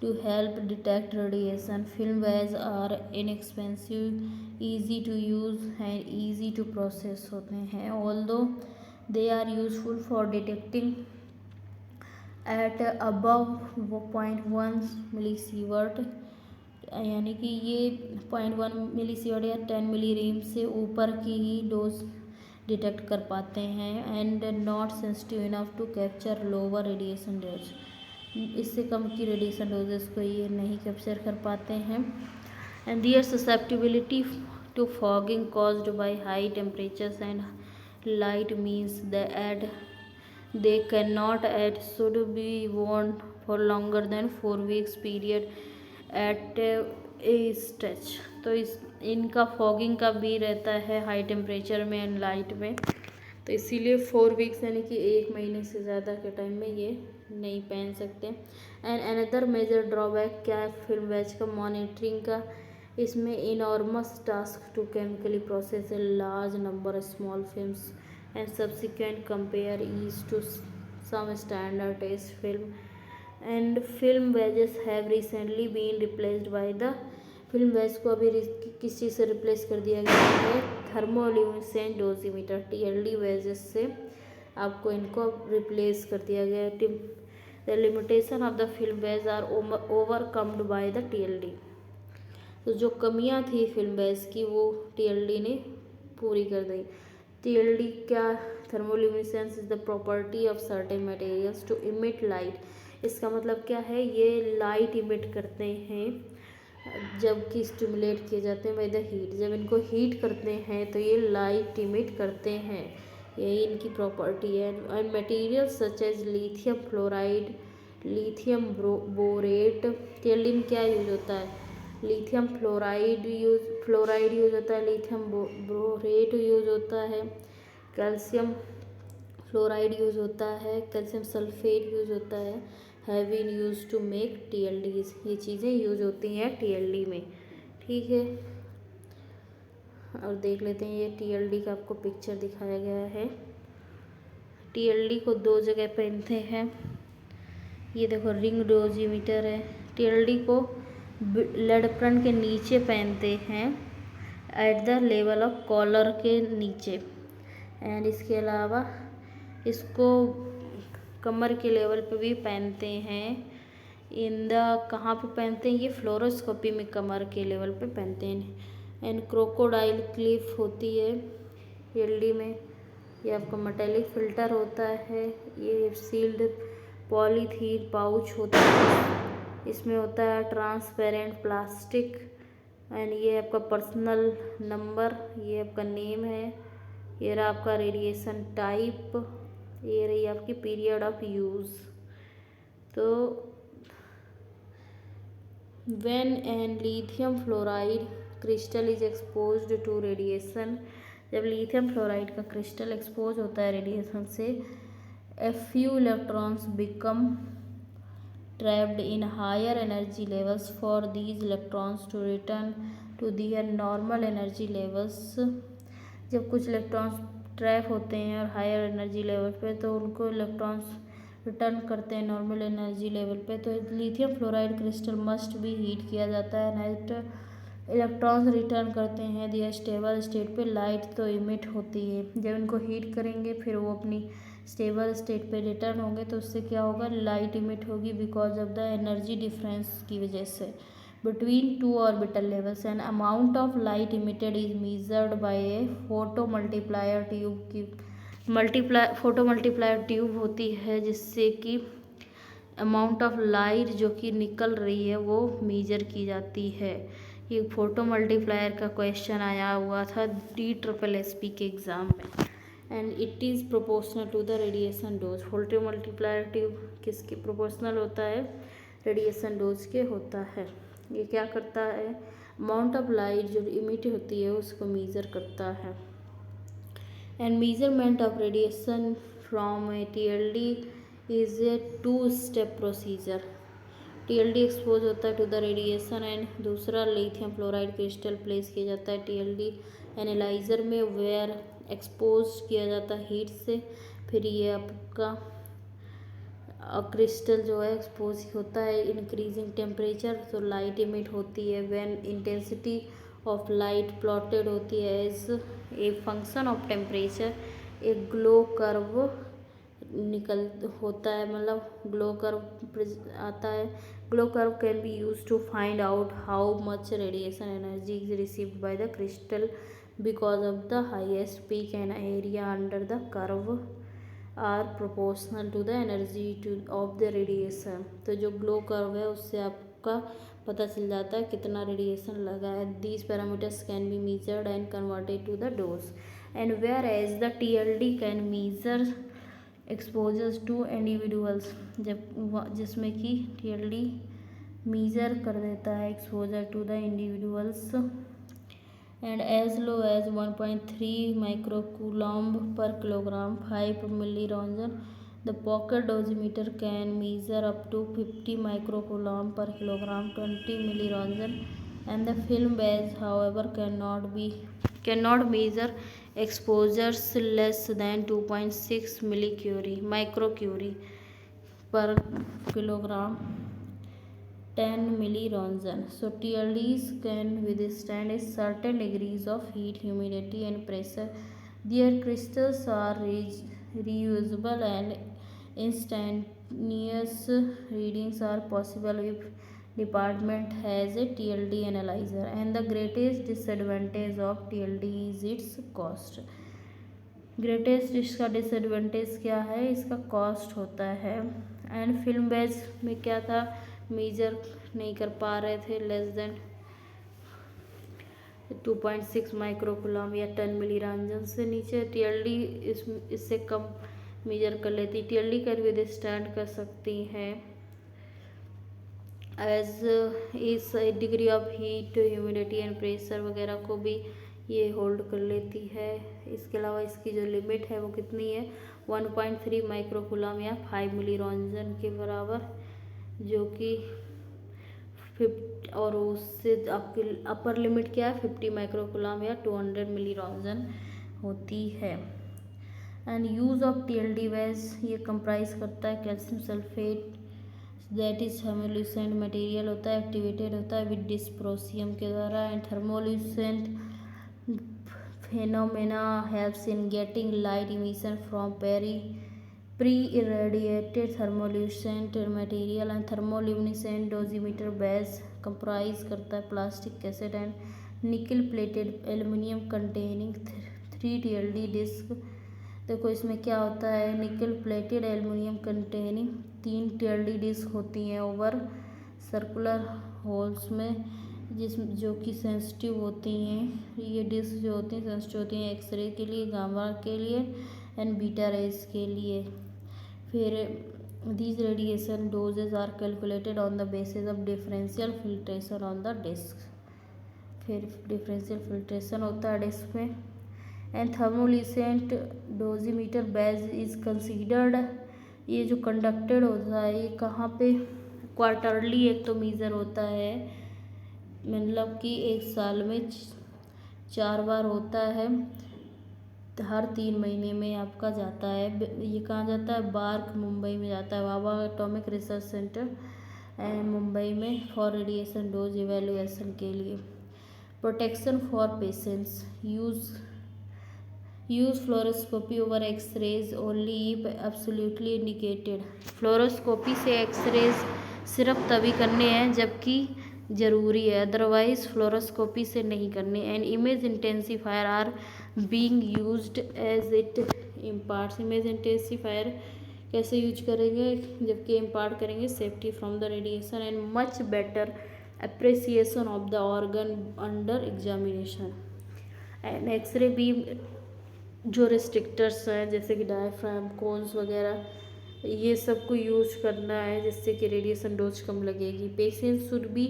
to help detect radiation. Film badges are inexpensive, easy to use and easy to process होते हैं, although they are useful for detecting at above 0.1 millisievert यानी कि ये 0.1 मिलीसीवर्ड या 10 मिलीरीम से ऊपर की ही dose detect कर पाते हैं and not sensitive enough to capture lower radiation dose. इससे कम की रेडिएशन डोजेस को ये नहीं कैप्चर कर पाते हैं। And their susceptibility to fogging caused by high temperatures and light means they cannot and should be worn for longer than 4 weeks period at a stretch। तो इनका फॉगिंग का भी रहता है हाई टेम्परेचर में एंड लाइट में, तो इसीलिए 4 वीक्स यानी कि 1 महीने से ज़्यादा के टाइम में ये नहीं पहन सकते। एंड अनदर मेजर ड्रॉबैक क्या है फिल्म वेज का मॉनिटरिंग का, इसमें enormous task to chemically process a large number of small films and subsequent compare each to some standard test film, and film wedges have recently been replaced by the film वेज को अभी किस चीज़ से replace कर दिया गया है, थर्मोल्यूमिनेसेंट डोजीमीटर TLD wages से आपको इनको रिप्लेस कर दिया गया है। The limitation of the film वेज are overcomed by the TLD। तो जो कमियां थी फिल्म वेज की वो TLD ने पूरी कर दी। TLD क्या, thermoluminescence is the property of certain materials to emit light. इसका मतलब क्या है, ये लाइट इमिट करते हैं जबकि स्टिमुलेट किए जाते हैं बाय द हीट। जब इनको हीट करते हैं तो ये लाइट इमिट करते हैं, यही इनकी प्रॉपर्टी है। And material such as lithium fluoride, lithium borate, TLD में क्या यूज होता है, लिथियम फ्लोराइड यूज होता है, लिथियम बोरेट यूज होता है, कैल्शियम फ्लोराइड यूज होता है, कैल्शियम सल्फेट यूज होता है, have been use to make TLDs। ये चीज़ें यूज होती हैं TLD में, ठीक है। और देख लेते हैं ये TLD का आपको पिक्चर दिखाया गया है। TLD को 2 जगह पहनते हैं, ये देखो रिंग डोजीमीटर है। TLD को लड़पन के नीचे पहनते हैं at the level of collar के नीचे, एंड इसके अलावा इसको कमर के लेवल पे भी पहनते हैं। इन द कहाँ पे पहनते हैं, ये फ्लोरोस्कोपी में कमर के लेवल पे पहनते हैं। एंड क्रोकोडाइल क्लिप होती है TLD में, ये आपका मेटेलिक फिल्टर होता है, ये सील्ड पॉलीथीन पाउच होता है, इसमें होता है ट्रांसपेरेंट प्लास्टिक। एंड ये आपका पर्सनल नंबर, ये आपका नेम है, ये रहा आपका रेडिएशन टाइप, ये रही आपकी पीरियड ऑफ यूज़। तो when an lithium fluoride crystal is exposed to radiation, जब लिथियम फ्लोराइड का क्रिस्टल एक्सपोज होता है रेडिएशन से, a few electrons become trapped in higher energy levels for these electrons to return to their normal energy levels। जब कुछ electrons trap होते हैं और हायर एनर्जी लेवल पे तो उनको इलेक्ट्रॉन्स रिटर्न करते हैं नॉर्मल एनर्जी लेवल पे। तो लिथियम फ्लोराइड क्रिस्टल मस्ट भी हीट किया जाता है, नाइट इलेक्ट्रॉन्स रिटर्न करते हैं दिया स्टेबल स्टेट पे, लाइट तो इमिट होती है। जब इनको हीट करेंगे फिर वो अपनी स्टेबल स्टेट पे रिटर्न होंगे, तो उससे क्या होगा, लाइट इमिट होगी because of the energy difference की वजह से between 2 orbital levels. And amount of light emitted is measured by A photo multiplier tube की फोटो मल्टीप्लायर ट्यूब होती है, जिससे कि अमाउंट ऑफ लाइट जो कि निकल रही है वो मेजर की जाती है। ये फोटो मल्टीप्लायर का क्वेश्चन आया हुआ था DSSP के एग्ज़ाम में। And it is proportional to the radiation dose. Photo multiplier tube किसके प्रोपोर्शनल होता है, रेडिएशन डोज के होता है। ये क्या करता है, अमाउंट ऑफ लाइट जो इमिट होती है उसको मेज़र करता है। And measurement of radiation from a TLD is a 2-स्टेप प्रोसीजर। TLD एक्सपोज होता है टू द रेडिएशन एंड दूसरा लिथियम फ्लोराइड क्रिस्टल प्लेस किया जाता है TLD एनालाइजर में, वेयर एक्सपोज किया जाता है हीट से। फिर ये आपका क्रिस्टल जो है एक्सपोज होता है इंक्रीजिंग टेम्परेचर, तो लाइट इमिट होती है। When intensity of light plotted होती है as a function of temperature, a glow curve निकल होता है, मतलब ग्लो कर्व आता है। Glow curve can be use to find out how much radiation energy is received by the crystal because of the highest peak and area under the curve are proportional to the energy of the radiation. तो जो glow curve है उससे आपका पता चल जाता है कितना रेडिएशन लगा है। These parameters can be measured and converted to the dose and whereas the TLD can measure exposures to individuals, जब जिसमें कि TLD मेजर कर देता है exposure to the individuals and as low as 1.3 microcoulomb per kilogram 5 milliroentgen. The pocket dosimeter can measure up to 50 microcoulomb per kilogram 20 milliroentgen and the film badge however cannot measure exposures less than 2.6 microcurie per kilogram 10 milliroentgen. So TLDs can withstand a certain degrees of heat, humidity and pressure. Their crystals are reusable and instantaneous readings are possible if department has a TLD analyzer, and the greatest disadvantage of TLD is its cost. Greatest इसका disadvantage क्या है, इसका cost होता है। And film batch में क्या था, major नहीं कर पा रहे थे लेस देन 2.6 माइक्रोकुलम या 10 मिलीरॉन्जन से नीचे। TLD इससे कम मेजर कर लेती। TLD कर विदस्टैंड कर सकती हैं एज इस degree of heat, humidity and pressure वगैरह को भी ये होल्ड कर लेती है। इसके अलावा इसकी जो लिमिट है वो कितनी है, 1.3 माइक्रोकुलम या 5 मिलीरॉन्जन के बराबर, जो कि 50 और उससे आपकी अपर लिमिट क्या है 50 माइक्रोकुलम या 200 मिलीरॉन्जन होती है। एंड यूज़ ऑफ TLD वैस ये कंप्राइज करता है calcium sulphate that is thermoluminescent material होता है, एक्टिवेटेड होता है विद डिस्प्रोसियम के द्वारा। And thermoluminescent phenomena helps in getting light emission from pre-irradiated thermolucent material and thermoluminescent dosimeter base comprise करता है plastic cassette and nickel plated aluminium containing 3 TLD disc. देखो इसमें क्या होता है, nickel plated aluminium containing 3 TLD disc होती हैं over circular holes में, जो कि सेंसिटिव होती हैं। ये डिस्क जो होती हैं सेंसिटिव होती हैं एक्सरे के लिए, गामा के लिए एंड बीटा रेज के लिए। फिर these radiation doses are calculated on the basis of differential filtration on the disc. फिर डिफरेंशियल फिल्ट्रेशन होता है डिस्क में। And thermoluminescent dosimeter badge is considered, ये जो कंडक्टेड होता है ये कहाँ पे, क्वार्टरली एक तो मीज़र होता है, मतलब कि एक साल में 4 बार होता है, हर 3 महीने में आपका जाता है। ये कहाँ जाता है, बार्क मुंबई में जाता है, Bhabha atomic research centre Mumbai में फॉर रेडिएशन डोज इवेल्युएशन के लिए। Protection for patients, use fluoroscopy over x-rays only if absolutely indicated. Fluoroscopy से एक्सरेज सिर्फ तभी करने हैं जबकि ज़रूरी है, अदरवाइज फ्लोरोस्कोपी से नहीं करनी। And image intensifier are being used as it imparts. Image intensifier कैसे यूज करेंगे, जबकि इम्पार्ट करेंगे safety from the radiation and much better appreciation of the organ under examination. And x ray beam जो restrictors हैं जैसे कि डायफ्राम, कोन्स वगैरह, ये सब को यूज करना है जिससे कि रेडिएशन डोज कम लगेगी। Patient should be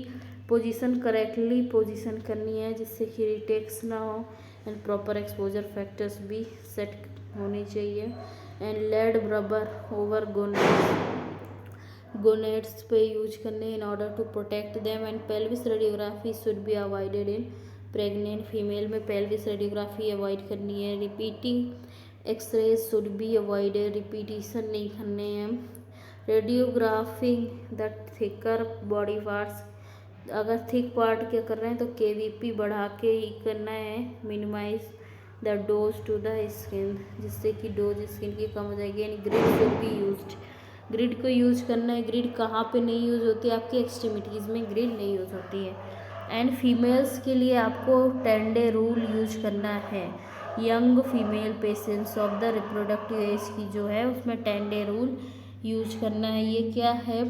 position correctly position करनी है जिससे कि रिटेक्स ना हो। एंड प्रॉपर एक्सपोजर फैक्टर्स भी सेट होनी चाहिए। And lead rubber over gonads पे यूज करने in order to protect them. And pelvis radiography should be avoided in pregnant female में पेल्विस रेडियोग्राफी अवॉइड करनी है। Repeating x-rays should be avoided, repetition नहीं करने हैं। Radiographing the thicker body parts, अगर thick part क्या कर रहे हैं तो KVP बढ़ा के ही करना है, minimise the dose to the skin, जिससे कि डोज स्किन की कम हो जाएगी। And grid should be used, grid को यूज़ करना है। ग्रिड कहाँ पे नहीं यूज़ होती है? आपकी एक्सट्रीमिटीज़ में ग्रिड नहीं यूज़ होती है। एंड फीमेल्स के लिए आपको 10 डे रूल यूज करना है। Young female patients of the reproductive age की जो है उसमें 10 डे रूल यूज करना है। ये क्या है?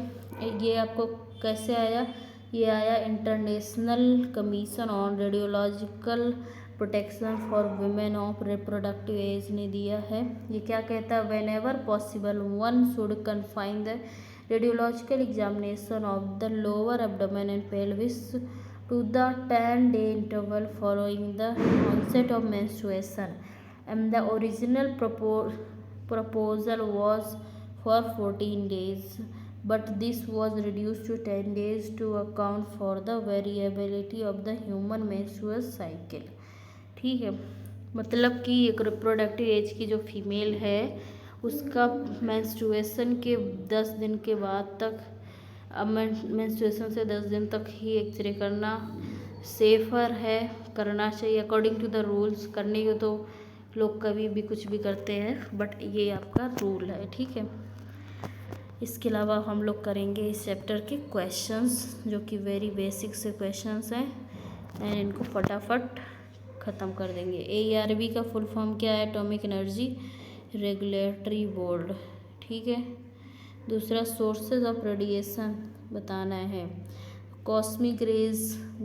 ये आपको कैसे आया? ये आया international Commission on Radiological protection for women of reproductive age ने दिया है। ये क्या कहता है? When ever possible one should confine the radiological examination of the lower abdomen and pelvis to the 10-day interval following the onset of menstruation, and the original proposal was for 14 days, but this was reduced to 10 days to account for the variability of the human menstrual cycle। ठीक है, मतलब कि एक reproductive age की जो female है उसका menstruation के 10 दिन के बाद तक, अब मेंस्ट्रुएशन से 10 दिन तक ही एक्सरे करना सेफ़र है, करना चाहिए अकॉर्डिंग टू द रूल्स। करने को तो लोग कभी भी कुछ भी करते हैं, बट ये आपका रूल है, ठीक है। इसके अलावा हम लोग करेंगे इस चैप्टर के क्वेश्चंस, जो कि वेरी बेसिक से क्वेश्चंस हैं, एंड इनको फटाफट ख़त्म कर देंगे। AERB का फुल फॉर्म क्या है? एटॉमिक एनर्जी रेगुलेटरी बोर्ड, ठीक है। दूसरा, सोर्सेज ऑफ रेडिएशन बताना है। Cosmic rays,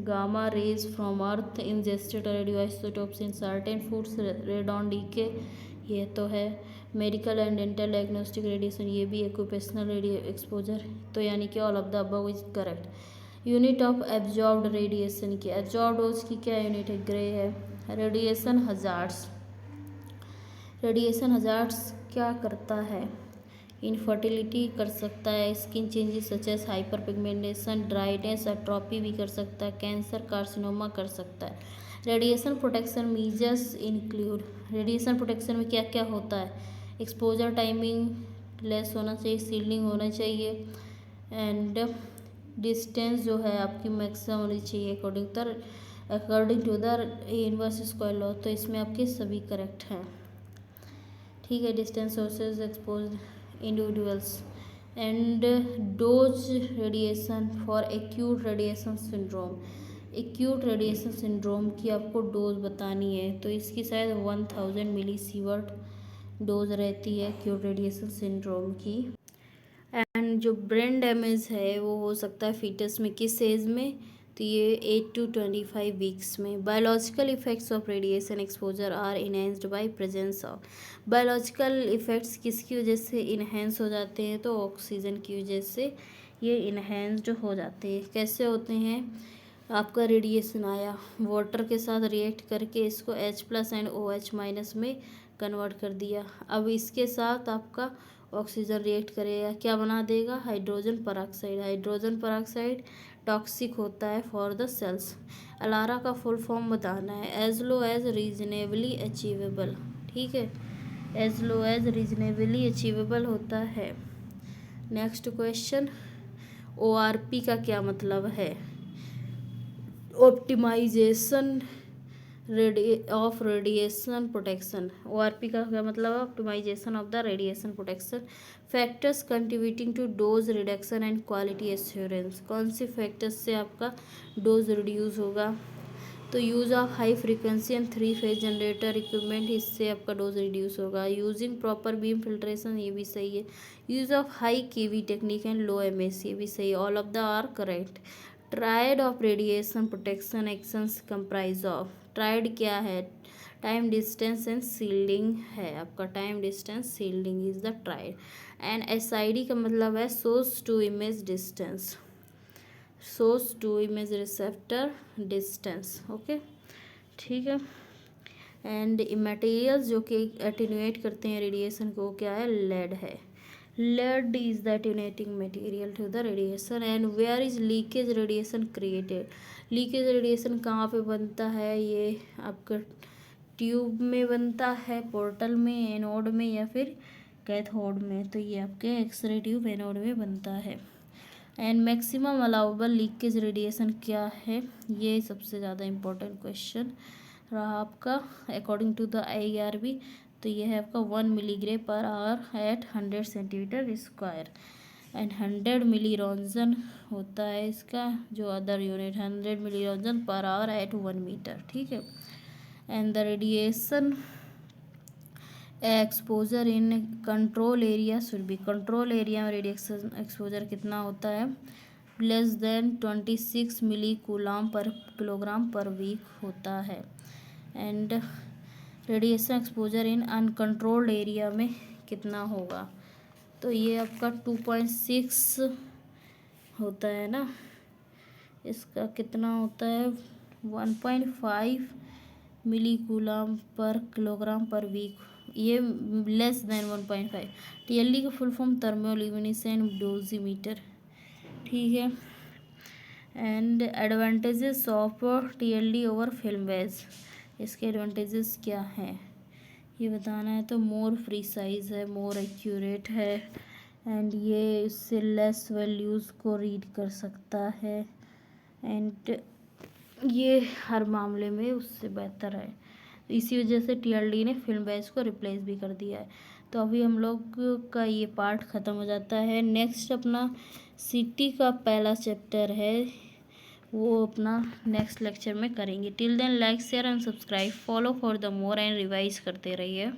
gamma rays from earth, ingested radio isotopes in certain foods, radon decay, ये तो है। Medical and dental diagnostic radiation, ये भी एक्यूपेशनल रेडियो एक्सपोजर, तो यानी कि all of the above is correct. Unit of absorbed radiation की, absorbed dose की क्या यूनिट है? ग्रे है। रेडिएशन हजार्ड्स, रेडिएशन हजार्ड्स क्या करता है? इनफर्टिलिटी कर सकता है, skin changes such as hyper pigmentation, dryness, atrophy भी कर सकता है, कैंसर, कार्सिनोमा कर सकता है। Radiation protection measures include, radiation protection में क्या क्या होता है? एक्सपोजर टाइमिंग लेस होना चाहिए, सील्डिंग होना चाहिए, एंड डिस्टेंस जो है आपकी मैक्सिमम होनी चाहिए according to the inverse square law. तो इसमें आपके सभी करेक्ट हैं, ठीक है। Distance sources expose individuals, and dose radiation for acute radiation syndrome, acute radiation syndrome की आपको डोज बतानी है, तो इसकी शायद 1000 मिली सीवर्ट डोज रहती है एक्यूट रेडिएशन सिंड्रोम की। एंड जो ब्रेन डैमेज है वो हो सकता है फीटस में, किस एज में? तो ये 8 to 25 वीक्स में। Biological effects of radiation exposure are enhanced by presence of, biological effects किसकी वजह से इनहेंस हो जाते हैं? तो ऑक्सीजन की वजह से ये इनहेंस्ड हो जाते हैं। कैसे होते हैं? आपका रेडिएशन आया, वाटर के साथ रिएक्ट करके इसको H+ एंड OH- में कन्वर्ट कर दिया। अब इसके साथ आपका ऑक्सीजन रिएक्ट करेगा, क्या बना देगा? Hydrogen peroxide. Hydrogen peroxide toxic होता है फॉर द सेल्स। अलारा का फुल फॉर्म बताना है। As low as reasonably achievable, ठीक है, as low as reasonably achievable होता है। नेक्स्ट क्वेश्चन, ORP का क्या मतलब है? Optimisation of radiation protection. ORP का क्या मतलब है? Optimisation of the radiation protection. Factors contributing to dose reduction and quality assurance, कौन से फैक्टर्स से आपका डोज रिड्यूस होगा? तो use of high frequency and 3 phase generator equipment, इससे आपका डोज रिड्यूस होगा। यूजिंग प्रॉपर बीम फिल्ट्रेशन, ये भी सही है। Use of high KV technique and low MS, ये भी सही। All of the are correct. Triad of radiation protection actions comprise of, triad क्या है? टाइम, डिस्टेंस एंड सील्डिंग है आपका। Time, distance, shielding is the triad. And SID का मतलब है source to image distance, source to image receptor distance, okay, ठीक है। And materials जो कि एटेन्यूएट करते हैं रेडिएशन को, क्या है? लेड है। Lead is the attenuating material to the radiation. And where is leakage radiation created, leakage radiation कहाँ पे बनता है? ये आपका ट्यूब में बनता है, पोर्टल में, एनोड में, या फिर कैथोड में। तो ये आपके एक्सरे ट्यूब एनोड में बनता है। And maximum allowable leakage radiation क्या है? ये सबसे ज़्यादा इम्पोर्टेंट क्वेश्चन रहा आपका अकॉर्डिंग टू द AERB। तो ये है आपका 1 milligray per hour at 100 centimetre square. And 100 milli roentgen होता है इसका जो अदर यूनिट, 100 मिली रॉन्जन पर आवर एट 1 मीटर, ठीक है। And the radiation exposure in control area should be, control area में रेडिएशन एक्सपोजर कितना होता है, लेस देन 26 मिली coulomb per kilogram per week होता है। And radiation exposure in uncontrolled area में कितना होगा, तो ये आपका 2.6 होता है ना, इसका कितना होता है 1.5 मिली coulomb per kilogram per week, ये लेस देन 1.5। TLD का फुल फॉर्म थर्मोल्यूमिनेसेंट डोजीमीटर, ठीक है। And advantages of TLD over film base, इसके एडवांटेजेस क्या हैं ये बताना है। तो मोर प्रिसाइज है, मोर एक्यूरेट है, एंड ये इससे लेस वैल्यूज़ को रीड कर सकता है, एंड ये हर मामले में उससे बेहतर है। इसी वजह से TLD ने फिल्म बेस को रिप्लेस भी कर दिया है। तो अभी हम लोग का ये पार्ट ख़त्म हो जाता है। नेक्स्ट अपना CT का पहला चैप्टर है, वो अपना नेक्स्ट लेक्चर में करेंगे। Till then like share and subscribe, follow for the more and revise करते रहिए।